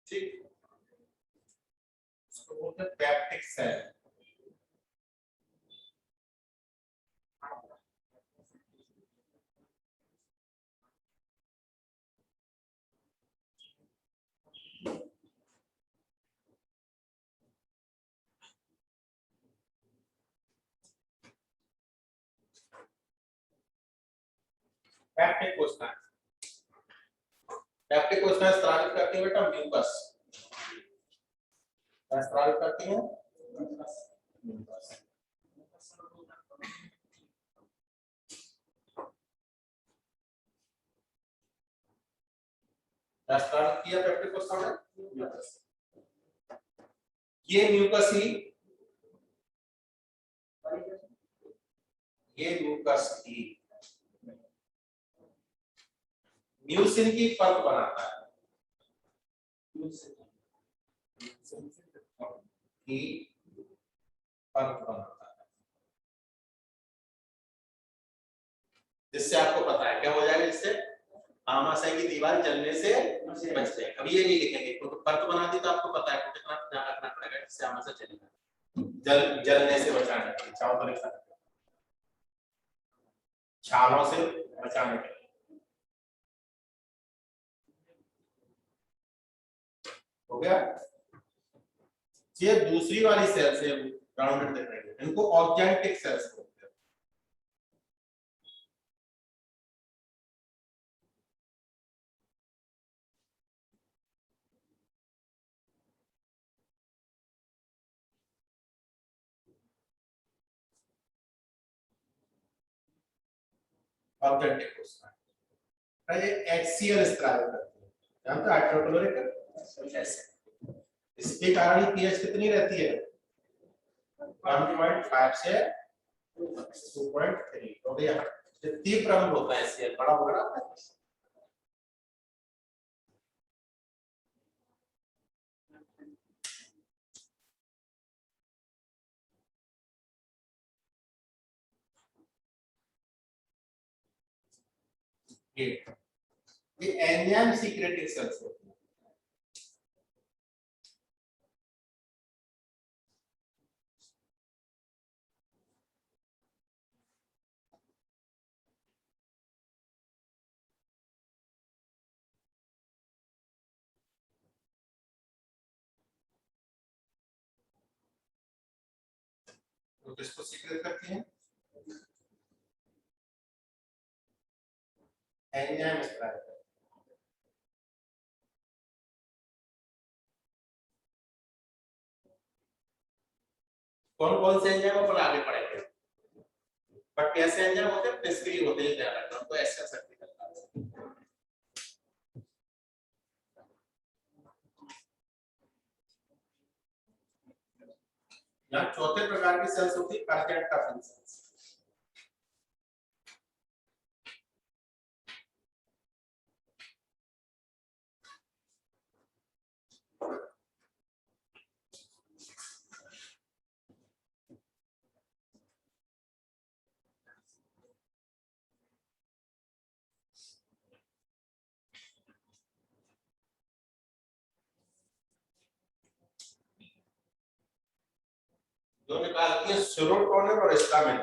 ठीक, इसको बोलते हैं पैप्टिक सेल। पैप्टिक कोशिकाएं, पैप्टिक कोशिकाएं स्रावित करती है बेटा म्यूकस। क्या स्रावित करती है? म्यूकस। क्या स्रावित किया पैप्टिक कोशिकाओं ने? म्यूकस। ये म्यूकस ही, ये म्यूकस ही म्यूसिन की परत बनाता है। की परत बनाता है, जिससे आपको पता है क्या हो जाएगा? इससे आमाशय की दीवार जलने से बच जाएगी। अब ये नहीं लिखेंगे, तो परत बनाती तो आपको पता है कितना ध्यान रखना पड़ेगा जिससे आमाशय जलेगा। जलने से बचाने के लिए, चाहो तो लिख सकते हो, छालों से बचाने के लिए। हो गया? ये दूसरी वाली सेल्स है राउंडेड दिख रही है, इनको ऑर्गेनिक सेल्स बोलते हैं। ऑब्जेक्टिव कोशिका ये एक्सियल स्त्राव करती है, जानते हो हाइड्रोक्लोरिक एसिड, इसके कारण ही पीएच कितनी रहती है 1.5 से 2.3, तो ये जितनी प्रमुख होता है एसियल बड़ा बड़ा ये एंजाइम सीक्रेटिंग सेल्स होती है। तो किसको सीक्रेट करती है एंजाइम स्त्राव। कौन कौन से एंजाइम अपन आगे पढ़ेंगे, बट कैसे एंजाइम होते हैं निष्क्रिय होते हैं, ध्यान रखना उनको एक्स्ट्रा शक्ति करता है। यहाँ चौथे प्रकार की सेल्स होती है कार्डियक सेल्स। जो निकालती है सेरोटोनिन और हिस्टामिन।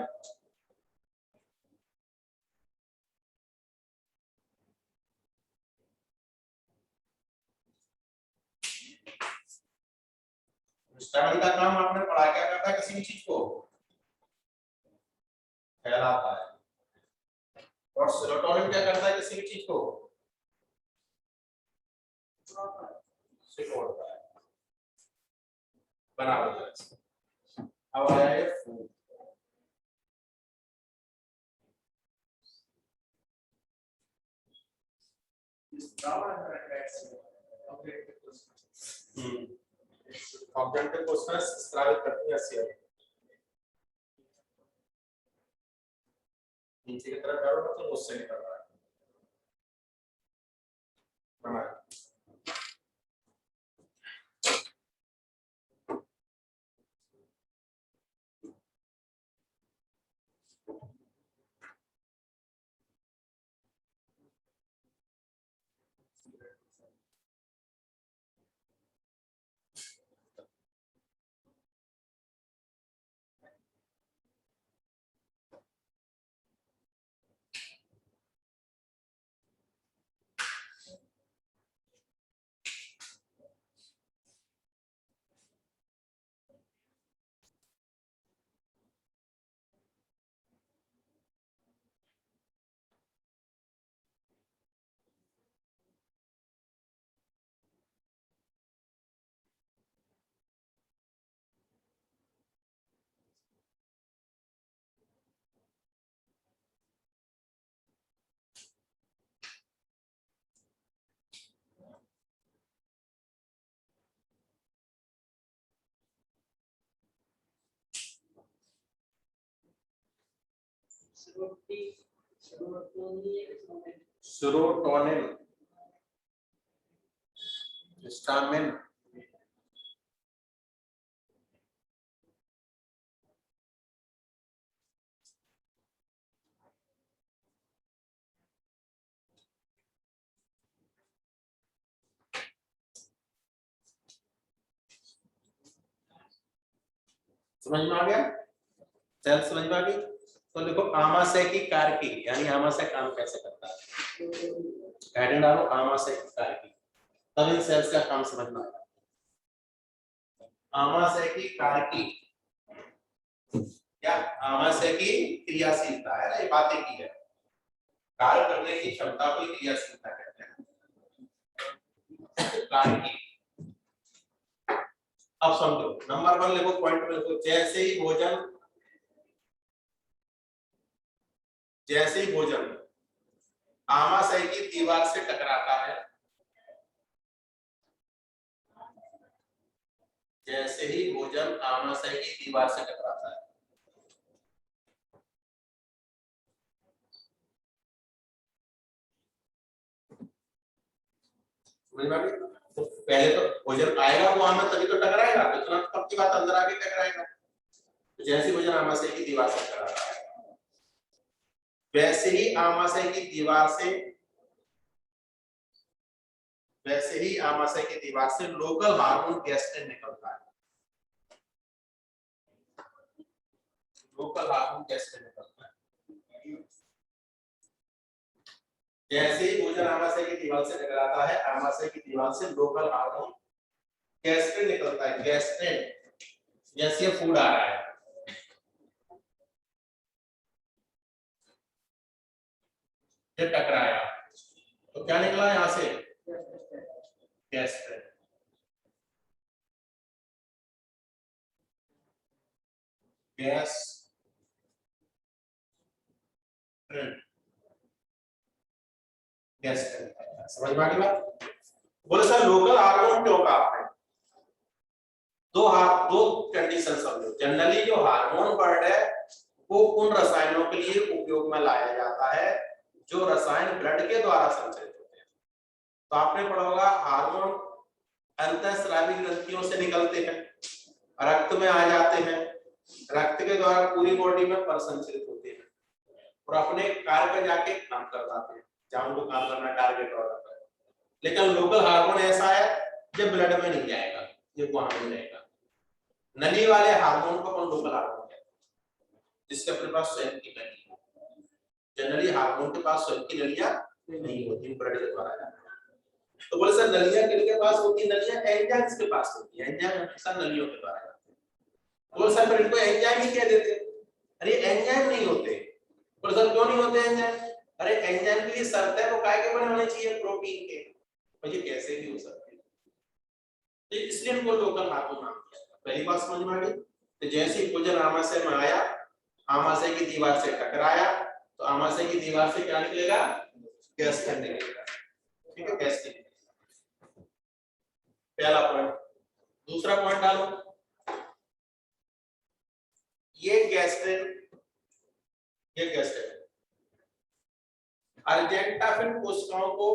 हिस्टामिन का काम आपने पढ़ा, क्या करता है किसी भी चीज को फैलाता है, और सेरोटोनिन क्या करता है किसी भी चीज को सिकोड़ता है। बराबर। अब आया है फूड। ऑब्जेक्टिव कोशिका स्त्रावित करती है एसिड। नीचे की तरफ जाओ तो उससे निकल रहा है। सेरोटोनिन, हिस्टामिन, समझ में आ गया? सेल समझ में आ गई? तो देखो आमाशय की कार्य, यानी आमाशय काम कैसे करता है, हेडिंग डालो आमाशय की कार्य, तब इन सेल्स का काम समझ में आएगा। आमाशय की कार्य या आमाशय की क्रियाशीलता है ना, ये बातें की है, कार्य करने की क्षमता को क्रियाशीलता कहते हैं। कार्य अब समझो, नंबर 1 लिखो, पॉइंट में लिखो, जैसे ही भोजन आमाशय की दीवार से टकराता है, जैसे ही भोजन आमाशय की दीवार से टकराता है। समझ में आ गई? तो पहले तो भोजन आएगा वो आमत तभी तो टकराएगा, तो तुरंत कब की बात अंदर आके टकराएगा। तो जैसे ही भोजन आमाशय की दीवार से टकराता है, वैसे ही आमाशय की दीवार से लोकल हार्मोन गैस्ट्रिन निकलता है। लोकल हार्मोन गैस्ट्रिन निकलता है। जैसे ही भोजन आमाशय की दीवार से टकराता है, आमाशय की दीवार से लोकल हार्मोन गैस्ट्रिन निकलता है। गैस्ट्रिन जैसे ये फूड आ रहा है, ये टकराया तो क्या निकला यहां से? गैस्ट्रिन। Gas gastrin. समझ में आ गई बात? बोले सर लोकल हार्मोन क्यों कहा आपने? दो कंडीशन समझो। जनरली जो हार्मोन वर्ड है वो उन रसायनों के लिए उपयोग में लाया जाता है जो रसायन ब्लड के द्वारा संचरित होते हैं। तो आपने पढ़ा होगा हार्मोन अंतःस्रावी ग्रंथियों से निकलते हैं, रक्त में आ जाते हैं, रक्त के द्वारा पूरी बॉडी में परिसंचरित होते हैं और अपने कार्य पे जाके काम कर पाते हैं जहां उनको काम करना टारगेट होता है। लेकिन लोकल हार्मोन ऐसा है जो ब्लड में नहीं जाएगा, ये वहां नहीं रहेगा। नली वाले हार्मोन को अपन लोकल हार्मोन कहते हैं, जिसके अपने पास स्वयं की नली हो। जनरली हार्मोन के पास स्वयं की नलियां नहीं होती, ब्लड के द्वारा जाती है। तो बोले सर नलियां किसके पास होती है? नलियां एंजाइम्स के पास होती है। एंजाइम हमेशा नलियों के द्वारा जाते हैं। बोले सर फिर इनको एंजाइम ही कह देते। अरे एंजाइम नहीं होते। बोले सर क्यों नहीं होते एंजाइम? अरे एंजाइम के लिए शर्त है वो काय के बने होने चाहिए? प्रोटीन के। और ये कैसे भी हो सकते हैं, तो इसलिए इनको लोकल हार्मोन नाम दिया। पहली बात समझ में आ गई? तो जैसे ही भोजन आमाशय में आया, आमाशय की दीवार से टकराया, तो आमाशय की दीवार से क्या निकलेगा? गैस्ट्रिन निकलेगा। ठीक है, गैस्ट्रिन। पहला पॉइंट। दूसरा पॉइंट डालो, ये गैस्ट्रिन अर्जेंटाफिन कोशिकाओं को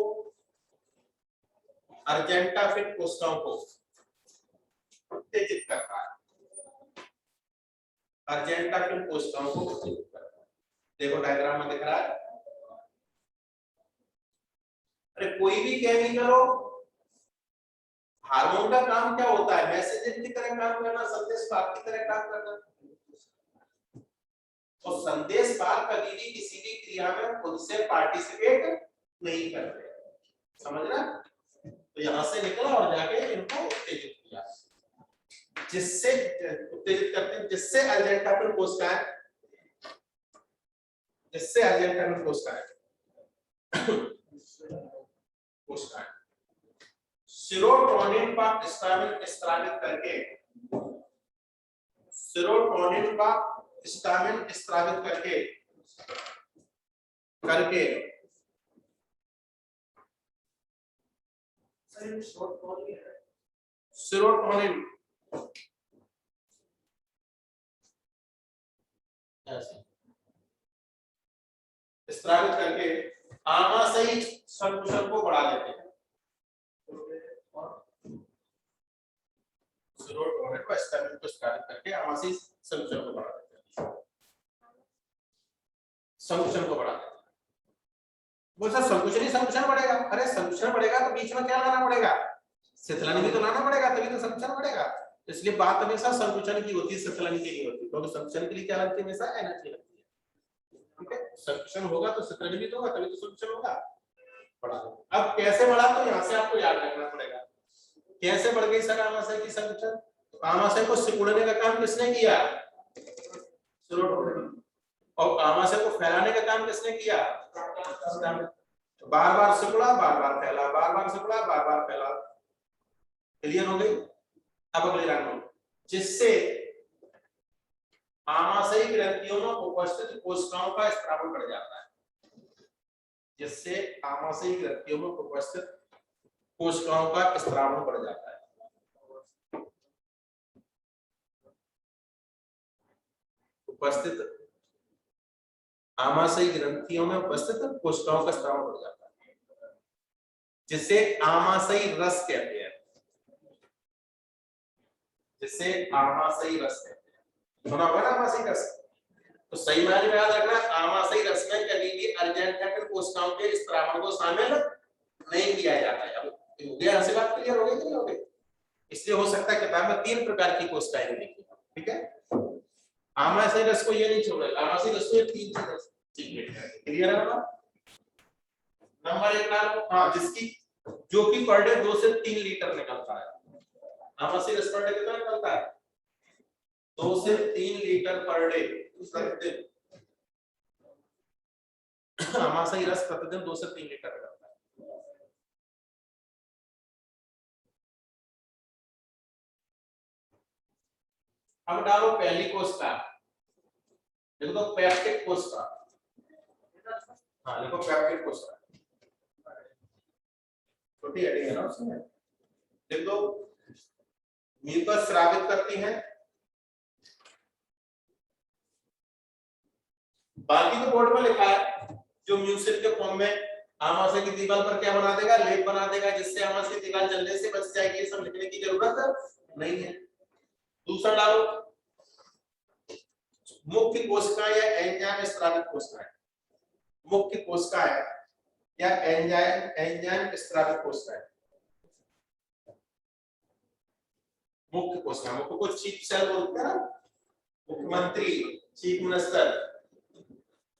उत्तेजित करता है। अर्जेंटाफिन कोशिकाओं को उत्तेजित करता है। देखो डायग्राम में दिख रहा है। अरे कोई भी केमिकल हो, हार्मोन का काम क्या होता है? मैसेज की तरह काम करना, संदेश पाठ की तरह काम करना। और संदेश पाठ कभी भी किसी भी क्रिया में खुद से पार्टिसिपेट नहीं करते। समझ रहा? तो यहां से निकला और जाके इनको उत्तेजित किया, जिससे उत्तेजित करते हैं, जिससे अर्जेंटाफिन कोशिकाएं सेरोटोनिन का स्त्रावित करके सेरोटोनिन स्त्रावित करके आमाशयी संकुचन को बढ़ा देते हैं। सेरोटोनिन को स्त्रावित करके आमाशयी संकुचन को बढ़ा देते हैं। संकुचन को बढ़ा देते हैं। बोल सर संकुचन बढ़ेगा। अरे संकुचन बढ़ेगा तो बीच में क्या लाना पड़ेगा? शीतलन भी तो लाना पड़ेगा, तभी तो संकुचन बढ़ेगा। इसलिए बात हमेशा संकुचन की होती है, शीतलन की नहीं होती। क्योंकि संकुचन के लिए क्या लगती है? हमेशा एनर्जी लगती है। ठीक है, संकुचन होगा तो शीतलन भी तो होगा, तभी तो संकुचन होगा। बढ़ा। अब कैसे बढ़ा? तो यहाँ से आपको याद रखना पड़ेगा कैसे बढ़ गई सर आमाशय की संकुचन। तो आमाशय को सिकुड़ने का काम किसने किया? सेरोटोनिन। और आमाशय को फैलाने का काम किसने किया? तो बार बार सिकुड़ा, बार बार फैला, बार बार सिकुड़ा, बार बार फैला। क्लियर हो गई? अब अगली लाइन, जिससे आमाशयी ग्रंथियों में उपस्थित कोशिकाओं का स्त्राव बढ़ जाता है। जिससे आमाशयी ग्रंथियों में उपस्थित कोशिकाओं का स्त्रावण बढ़ जाता है। उपस्थित आमाशयी ग्रंथियों में उपस्थित कोशिकाओं का स्त्राव बढ़ जाता है, जिसे आमाशयी रस कहते हैं। जिसे आमाशयी रस कहते हैं। सुना होगा ना आमाशयी रस? तो सही मायने में याद रखना, आमाशयी रस में कभी भी अर्जेंटिन कोशिकाओं के स्त्रावण को शामिल नहीं किया जाता है। अब हो गया, ऐसी बात क्लियर हो गई कि नहीं हो गई? इसलिए हो सकता है किताब में 3 प्रकार की कोशिकाएं लिखी, ठीक है? आमाशयी रस को ये नहीं छोड़, आमाशयी रस को 3 चीजें क्लियर है ना? नंबर 1 डालो, हाँ, जिसकी जो कि पर डे 2 से 3 लीटर निकलता है। आमाशयी रस पर डे कितना निकलता है? 2 से 3 लीटर पर डे प्रतिदिन। आमाशयी रस प्रतिदिन 2 से 3 लीटर निकलता है। अब डालो पहली कोशिका, देखो तो पेप्टिक कोशिका। हाँ, देखो पेप्टिक कोशिका छोटी हेडिंग है ना उसमें। देखो म्यूकस स्रावित करती हैं, बाकी तो बोर्ड में लिखा है, जो म्यूसिन के फॉर्म में आमाशय की दीवार पर क्या बना देगा? लेप बना देगा, जिससे आमाशय की दीवार जलने से बच जाएगी। ये सब लिखने की जरूरत नहीं है। दूसरा डालो, मुख्य कोशिका या एंजाइम स्रावित कोशिका है। मुख्य कोशिका है या एंजाइम स्रावित कोशिका है। मुख्य कोशिका, मुख्य को चीफ सेल बोलते हैं ना, मुख्यमंत्री, चीफ मिनिस्टर,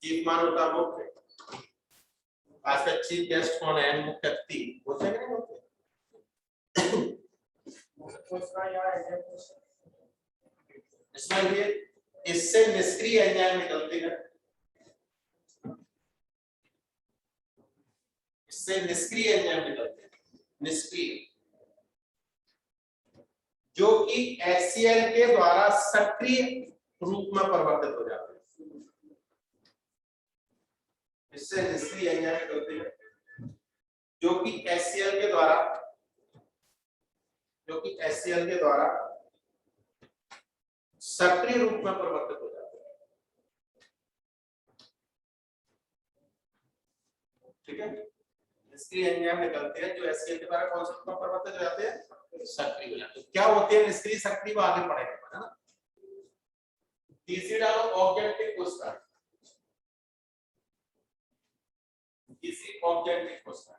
चीफ मान होता मुख्य। आजकल चीफ गेस्ट कौन है? मुख्य अतिथि बोलते हैं कि नहीं बोलते? इसमें ये इससे निष्क्रिय एंजाइम निकलते हैं। इससे निष्क्रिय एंजाइम निकलते हैं, निष्क्रिय, जो कि HCl के द्वारा सक्रिय रूप में परिवर्तित हो जाते हैं। इससे निष्क्रिय एंजाइम निकलते हैं जो कि HCl के द्वारा सक्रिय रूप में परिवर्तित हो जाते हैं, ठीक है? निष्क्रिय एंजाइम निकलते हैं जो HCl के द्वारा कौन से रूप में परिवर्तित हो जाते हैं? सक्रिय हो जाते हैं। क्या होते हैं निष्क्रिय सक्रिय, वो आगे पढ़ेंगे, है ना? तीसरी डालो ऑब्जेक्टिव कोशिका। तीसरी ऑब्जेक्टिव कोशिका,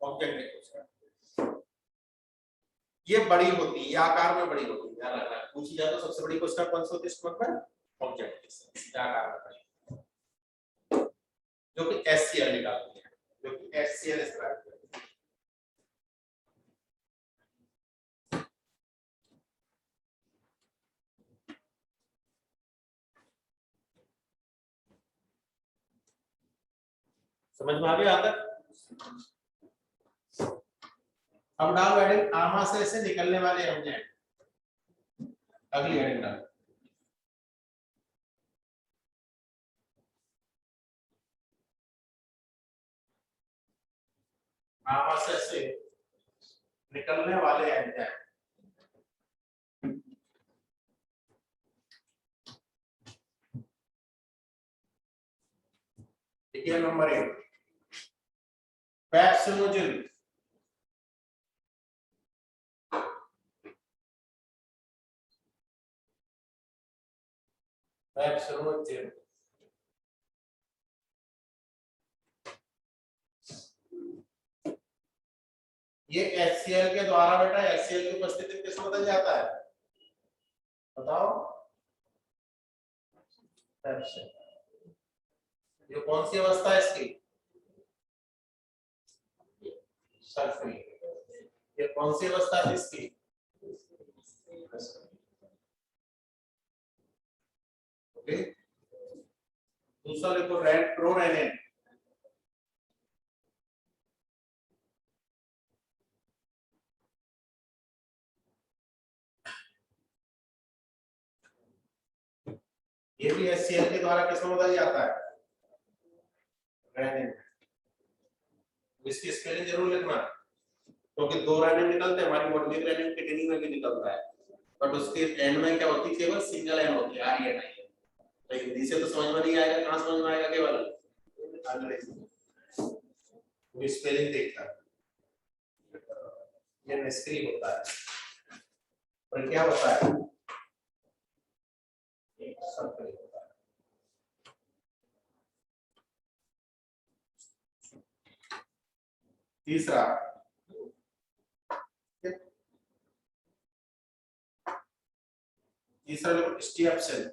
ऑब्जेक्टिव कोशिका ये बड़ी होती है, ये आकार में बड़ी होती है। ध्यान रखना, पूछी जाए तो सबसे बड़ी कोशिका कौन सी होती है स्टमक में? ऑब्जेक्टिव, आकार में बड़ी, जो कि HCl निकालती है, जो कि HCl स्रावित करती है। समझ में आ गया आता? अब डालो हेडिंग आमाशय से निकलने वाले एंजाइम। अगली हेडिंग डालो आमाशय से निकलने वाले एंजाइम। देखिए नंबर 1 पैप्सिनोजेन। पैप्सिनोजेन ये HCl के द्वारा, बेटा HCl की उपस्थिति किस में बदल जाता है? बताओ। पैप्सिन, ये कौन सी अवस्था है इसकी? सल्फेट। ये कौन सी अवस्था है इसकी? ओके। दूसरा देखो रेट्रोरेनिन। ये भी HCl के द्वारा किसमें बदल जाता है, रेनिन। इसकी स्पेलिंग जरूर लिखना, क्योंकि दो रेनिन निकलते हैं, हमारी बॉडी में रेनिन किडनी में भी निकलता है, बट उसके एंड में क्या होती है, केवल सिंगल एन होती है, आर नहीं। तो हिंदी से तो समझ में नहीं आएगा, कहां समझ में आएगा, केवल अंग्रेजी स्पेलिंग देखना। ये निष्क्रिय होता है और क्या होता है, सक्रिय होता है। तीसरा लोग स्टिएप्सिन।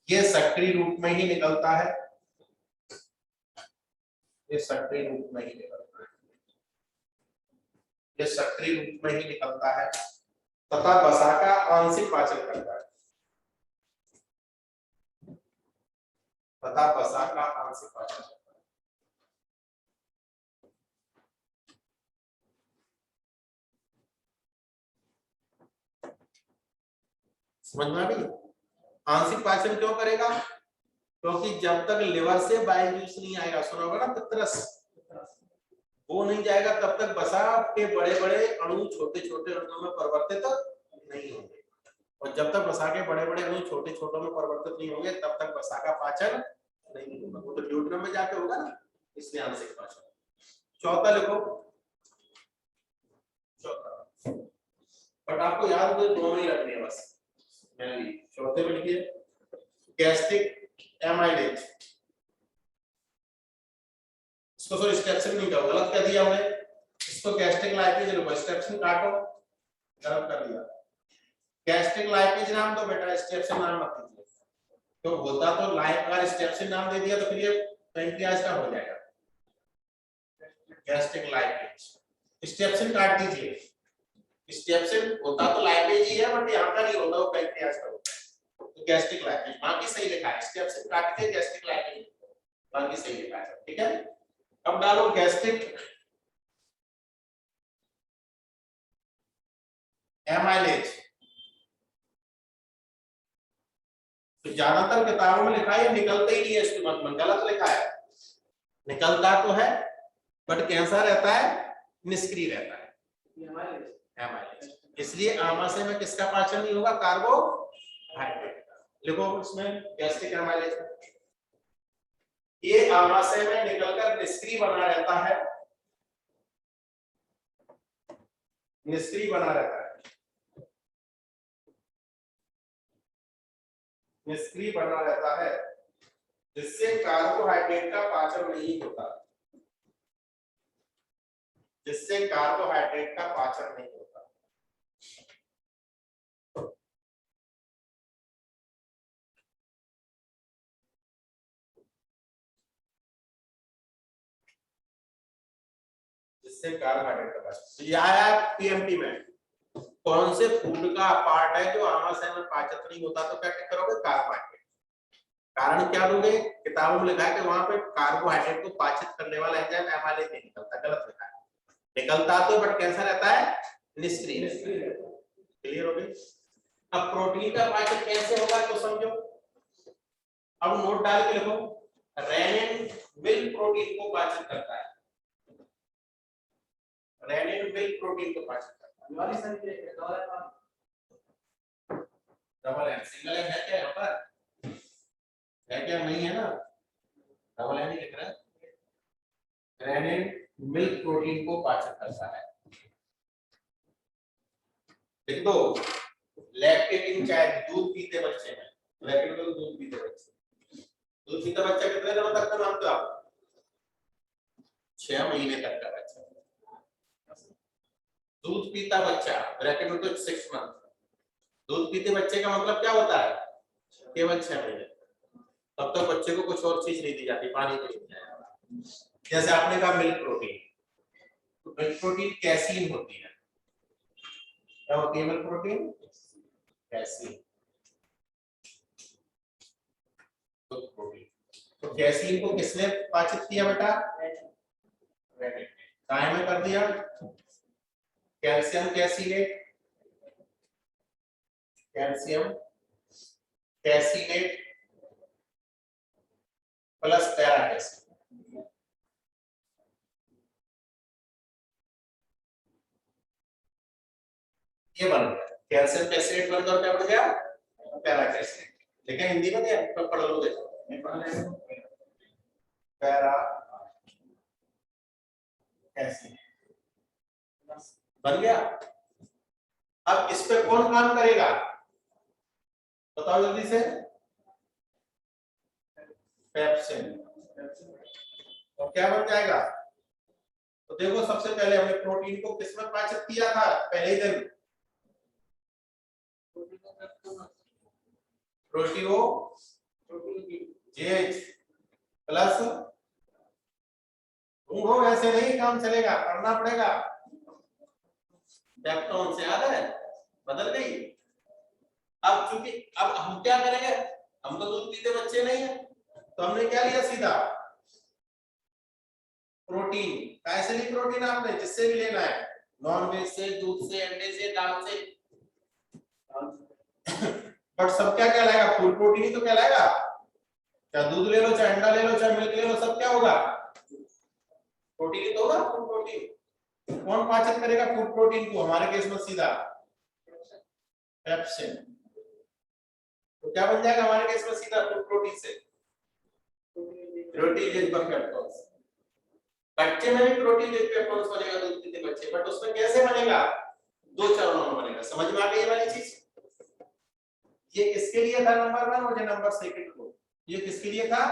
ये सक्रिय रूप में ही निकलता है, ये सक्रिय रूप में ही निकलता है, ये सक्रिय रूप में ही निकलता है तथा वसा का आंशिक पाचन करता है, तथा वसा का आंशिक पाचन करता है। समझ में आ गई? आंशिक पाचन क्यों करेगा, क्योंकि जब तक लिवर से बाइल जूस नहीं आएगा, सुना होगा ना पित्तरस, वो नहीं जाएगा तब तक वसा के बड़े बड़े अणु छोटे छोटे अणुओं में परिवर्तित नहीं होंगे, और जब तक वसा के बड़े बड़े अणु छोटे छोटों में परिवर्तित नहीं होंगे तब तक वसा का पाचन नहीं होगा, वो तो ड्यूटरम में जाके होगा ना, इसलिए आंशिक पाचन। चौथा लिखो, चौथा, बट आपको याद हो दोनों ही रखने हैं बस, चौथे में लिखिए गैस्ट्रिक एमाइलेज। इसको सॉरी स्टेप्सिन नहीं कहो, गलत कह दिया हमने, इसको गैस्ट्रिक लाइपेज लिखो, स्टेप्सिन काटो, गलत कर दिया, गैस्ट्रिक लाइपेज नाम दो बेटा, स्टेप्सिन नाम मत दीजिए, तो होता तो लाइप, अगर स्टेप्सिन नाम दे दिया तो फिर ये पैंक्रियाज का हो जाएगा, गैस्ट्रिक लाइपेज, स्टेप्सिन काट दीजिए, स्टेप्सिन होता तो लाइपेज ही है, बट यहाँ का नहीं होता, वो पैंक्रियाज का होता है, तो गैस्ट्रिक लाइपेज, बाकी सही लिखा है, स्टेप्सिन काट के गैस्ट्रिक लाइपेज, बाकी सही लिखा है, ठीक है। अब डालो गैस्ट्रिक एमाइलेज, तो ज्यादातर किताबों में लिखा है निकलता ही नहीं है, इसके मत में गलत लिखा है, निकलता तो है बट कैसा रहता है, निष्क्रिय रहता है, एमाइलेज। इसलिए आमाशय में किसका पाचन नहीं होगा, कार्बोहाइड्रेट का। लिखो इसमें गैस्ट्रिक एमाइलेज, ये आमाशय में निकलकर निष्क्रिय बना रहता है, निष्क्रिय बना रहता है, निष्क्रिय बना रहता है, जिससे कार्बोहाइड्रेट का पाचन नहीं होता, जिससे कार्बोहाइड्रेट का पाचन नहीं होता। जिससे कार्बोहाइड्रेट का पाचन, ये आया पीएमटी में, कौन से फूड का पार्ट है जो आमाशय में पाचन नहीं होता, तो क्या करोगे, कार्बोहाइड्रेट। कारण क्या दोगे, किताबों में लिखा है कि वहां पे कार्बोहाइड्रेट को पाचित करने वाला एंजाइम एमाइलेज नहीं निकलता, गलत लिखा है, निकलता तो बट कैसा रहता है, निष्क्रिय। क्लियर हो गई? अब प्रोटीन का पाचन कैसे होगा तो समझो, अब नोट डाल के लिखो, रेनिन मिल्क प्रोटीन को पाचन करता है, रेनिन मिल्क प्रोटीन को पाचन करता है, डबल एन, सिंगल एन है क्या यहाँ पर, है क्या, नहीं है ना, डबल एन ही लिख रहा है, रेनिन मिल्क प्रोटीन को पाचन करता है। लिख दो, लैक्टेटिंग चाइल्ड, दूध पीते बच्चे हैं, ब्रैकेट में दूध पीते बच्चे, दूध पीता बच्चा कितने दिनों तक का मानते हो आप, 6 महीने तक का बच्चा, दूध पीता बच्चा, ब्रैकेट में तो 6 मंथ, दूध पीते बच्चे का मतलब क्या होता है, केवल 6 महीने, तब तक बच्चे को कुछ और चीज नहीं दी जाती, पानी नहीं दिया जाएगा। जैसे आपने कहा मिल्क प्रोटीन, तो मिल्क प्रोटीन कैसीन होती है, क्या होती है मिल्क प्रोटीन, कैसीन, तो तो कैल्शियम को किसने पाचित किया बेटा? रेनिन ने। काय में कर दिया कैल्शियम कैसीलेट, कैल्शियम कैसीलेट प्लस पैराकैल्शियम। ये बन गया कैल्शियम कैसीलेट बनकर क्या बन गया? पैराकैल्शियम। लेकिन हिंदी में क्या पढ़ लो, देखो पैरा कैल्शियम बन गया। अब इस पे कौन काम करेगा बताओ जल्दी से? पेप्सिन। और क्या बन जाएगा? तो देखो सबसे पहले हमने प्रोटीन को किसमें पाचित किया था पहले ही दिन? प्रोटीओ जेएच प्लस, ढूंढो ऐसे नहीं काम चलेगा, करना पड़ेगा। पेप्टोन से याद है बदल गई। अब चूंकि अब हम क्या करेंगे, हम तो दूध पीते बच्चे नहीं है, तो हमने क्या लिया सीधा प्रोटीन। कैसे ली प्रोटीन आपने? जिससे भी लेना है, नॉन वेज से, दूध से, अंडे से, दाल से। बट सब क्या कहलाएगा? फूड प्रोटीन ही तो कहलाएगा। चाहे दूध ले लो, चाहे अंडा ले लो, चाहे मिल्क ले लो, सब क्या होगा? प्रोटीन ही तो होगा, फूड प्रोटीन। कौन पाचन करेगा फूड प्रोटीन को? हमारे केस में सीधा पेप्सिन। तो क्या बन जाएगा हमारे केस में सीधा फूड प्रोटीन से? Protein is peptones. बच्चे में भी प्रोटीन इज पेप्टोन्स बनेगा, दूध पीते बच्चे। बट उसमें कैसे बनेगा? दो चरणों में बनेगा। समझ में आ गई ये वाली चीज? ये किसके लिए था नंबर 1 और ये नंबर 2 को? ये किसके लिए था?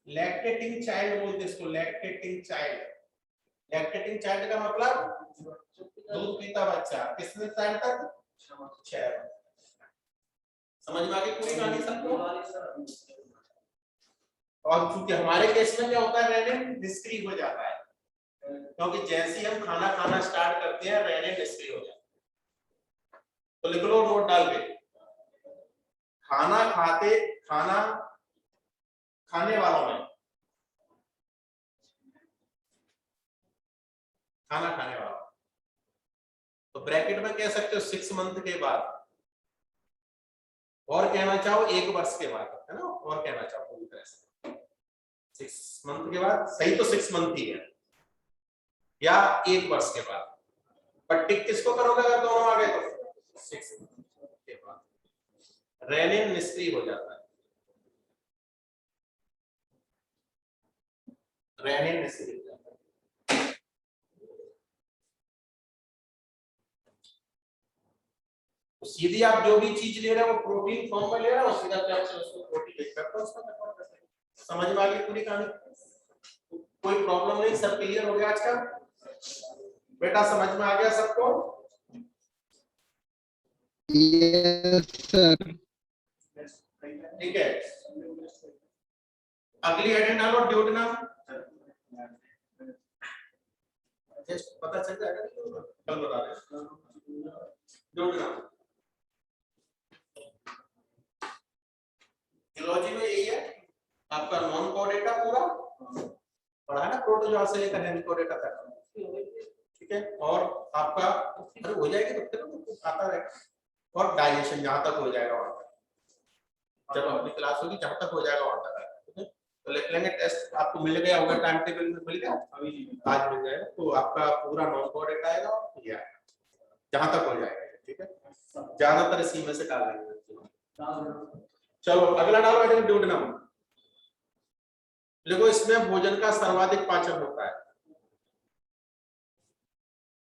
लैक्टेटिंग चाइल्ड बोलते हैं इसको, लैक्टेटिंग चाइल्ड। लैक्टेटिंग चाइल्ड का मतलब दूध पीता बच्चा। कितने टाइम तक? 6। समझ में आ गई पूरी कहानी सबको? और क्योंकि हमारे केस में क्या होता है, रेनिन निष्क्रिय हो जाता है, क्योंकि जैसे ही हम खाना खाना स्टार्ट करते हैं रेनिन निष्क्रिय हो जाता है। तो लिख लो नोट डाल के, खाना खाने वालों में, खाना खाने वालों, तो ब्रैकेट में कह सकते हो 6 मंथ के बाद, और कहना चाहो 1 वर्ष के बाद, है ना? और कहना चाहो पूरी तरह से 6 मंथ के बाद। सही तो 6 मंथ ही है, या 1 वर्ष के बाद। पर टिक किसको करोगे अगर दोनों आ गए तो? 6 मंथ के बाद रेनिन निष्क्रिय हो जाता है। रेनिन निष्क्रिय हो जाता है। तो सीधी आप जो भी चीज ले रहे हो वो प्रोटीन फॉर्म में ले रहे हो, सीधा कैप्सूल उसको प्रोटीन लिख करते हो, उसका कन्वर्ट करते हैं। समझ में आ गई पूरी कहानी? कोई प्रॉब्लम नहीं? सब क्लियर हो गया आज का? बेटा समझ में आ गया सबको? Yes sir. ठीक है, अगली हेडिंग डालो ड्यूटेनम। जस्ट पता चल जाएगा, कल बता दें। ड्यूटेनम फिलोलॉजी में यही है आपका नॉन कोडेटा पूरा पढ़ा है ना, प्रोटोजोआ से लेकर हेमिकोडेटा तक। ठीक है, और आपका अरे हो जाएगी तब तक तो आता रहेगा, और डाइजेशन जहां तक हो जाएगा वहां तक, जब अपनी क्लास होगी जहां तक हो जाएगा वहां तक आएगा। ठीक है, तो लिख लेंगे। टेस्ट आपको मिल गया होगा, टाइम टेबल में मिल गया, अभी आज मिल जाएगा, तो आपका पूरा नॉन कोडेटा आएगा और ये आएगा जहां तक हो जाएगा। ठीक है, ज्यादातर इसी में से डाल देंगे। चलो अगला डालो ड्यूटेनम। देखो इसमें भोजन का सर्वाधिक पाचन होता है,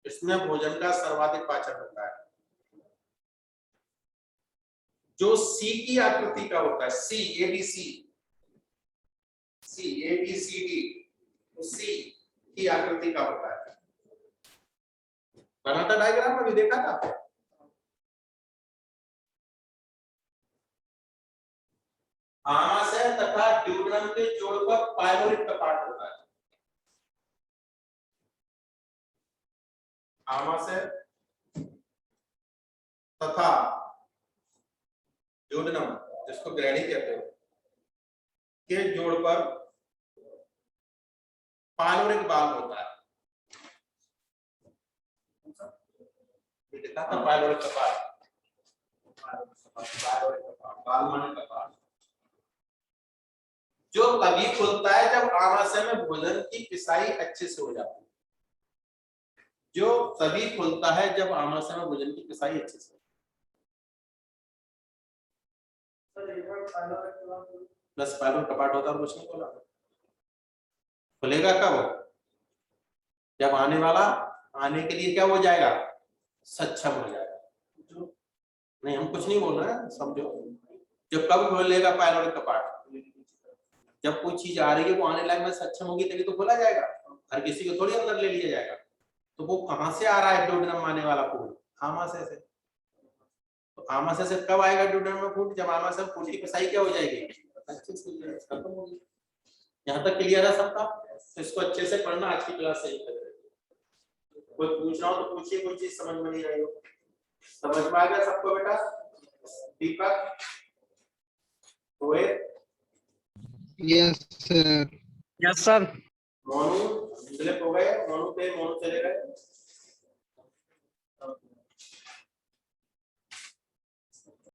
इसमें भोजन का सर्वाधिक पाचन होता है। जो सी की आकृति का होता है, सी एबीसी, सी एबीसीडी, तो सी की आकृति का होता है। बना था डायग्राम, अभी देखा था? आमाशय तथा ड्यूटेनम के जोड़ पर पाइलोरिक कपाट होता है। आमाशय तथा ड्यूटेनम, जिसको ग्रैनी कहते हो, के जोड़ पर पाइलोरिक बाल होता है। ये लिखा था पाइलोरिक कपाल, बाल माने कपाल, जो तभी खुलता है जब आमाशय में भोजन की पिसाई अच्छे से हो जाती है। जो तभी खुलता है जब आमाशय में भोजन की पिसाई अच्छे से। प्लस पाइलोरिक कपाट होता है, कुछ नहीं खोला। खुलेगा कब? जब आने वाला आने के लिए क्या हो जाएगा, सक्षम हो जाएगा। नहीं हम कुछ नहीं बोल रहे हैं, समझो। जब कब खोलेगा पाइलोरिक कपाट? जब कोई चीज आ रही है वो आने लायक में सक्षम होगी तभी तो खोला जाएगा। हर किसी को थोड़ी अंदर ले लिया जाएगा। तो वो कहां से आ रहा है डोडेनम आने वाला फूड? आमाशय से। तो आमाशय से कब आएगा डोडेनम में फूड? जब आमाशय में फूड की पिसाई क्या हो जाएगी, अच्छे से खत्म होगी। यहाँ तक क्लियर है सबका? तो इसको अच्छे से पढ़ना, आज की क्लास सही कर। कोई पूछ रहा हो तो पूछिए, कोई चीज समझ में नहीं आई हो। समझ में आ गया सबको बेटा? Deepak, Rohit, yes sir. Yes sir. Monu slip हो गए, मोनू पे मोनू चले गए।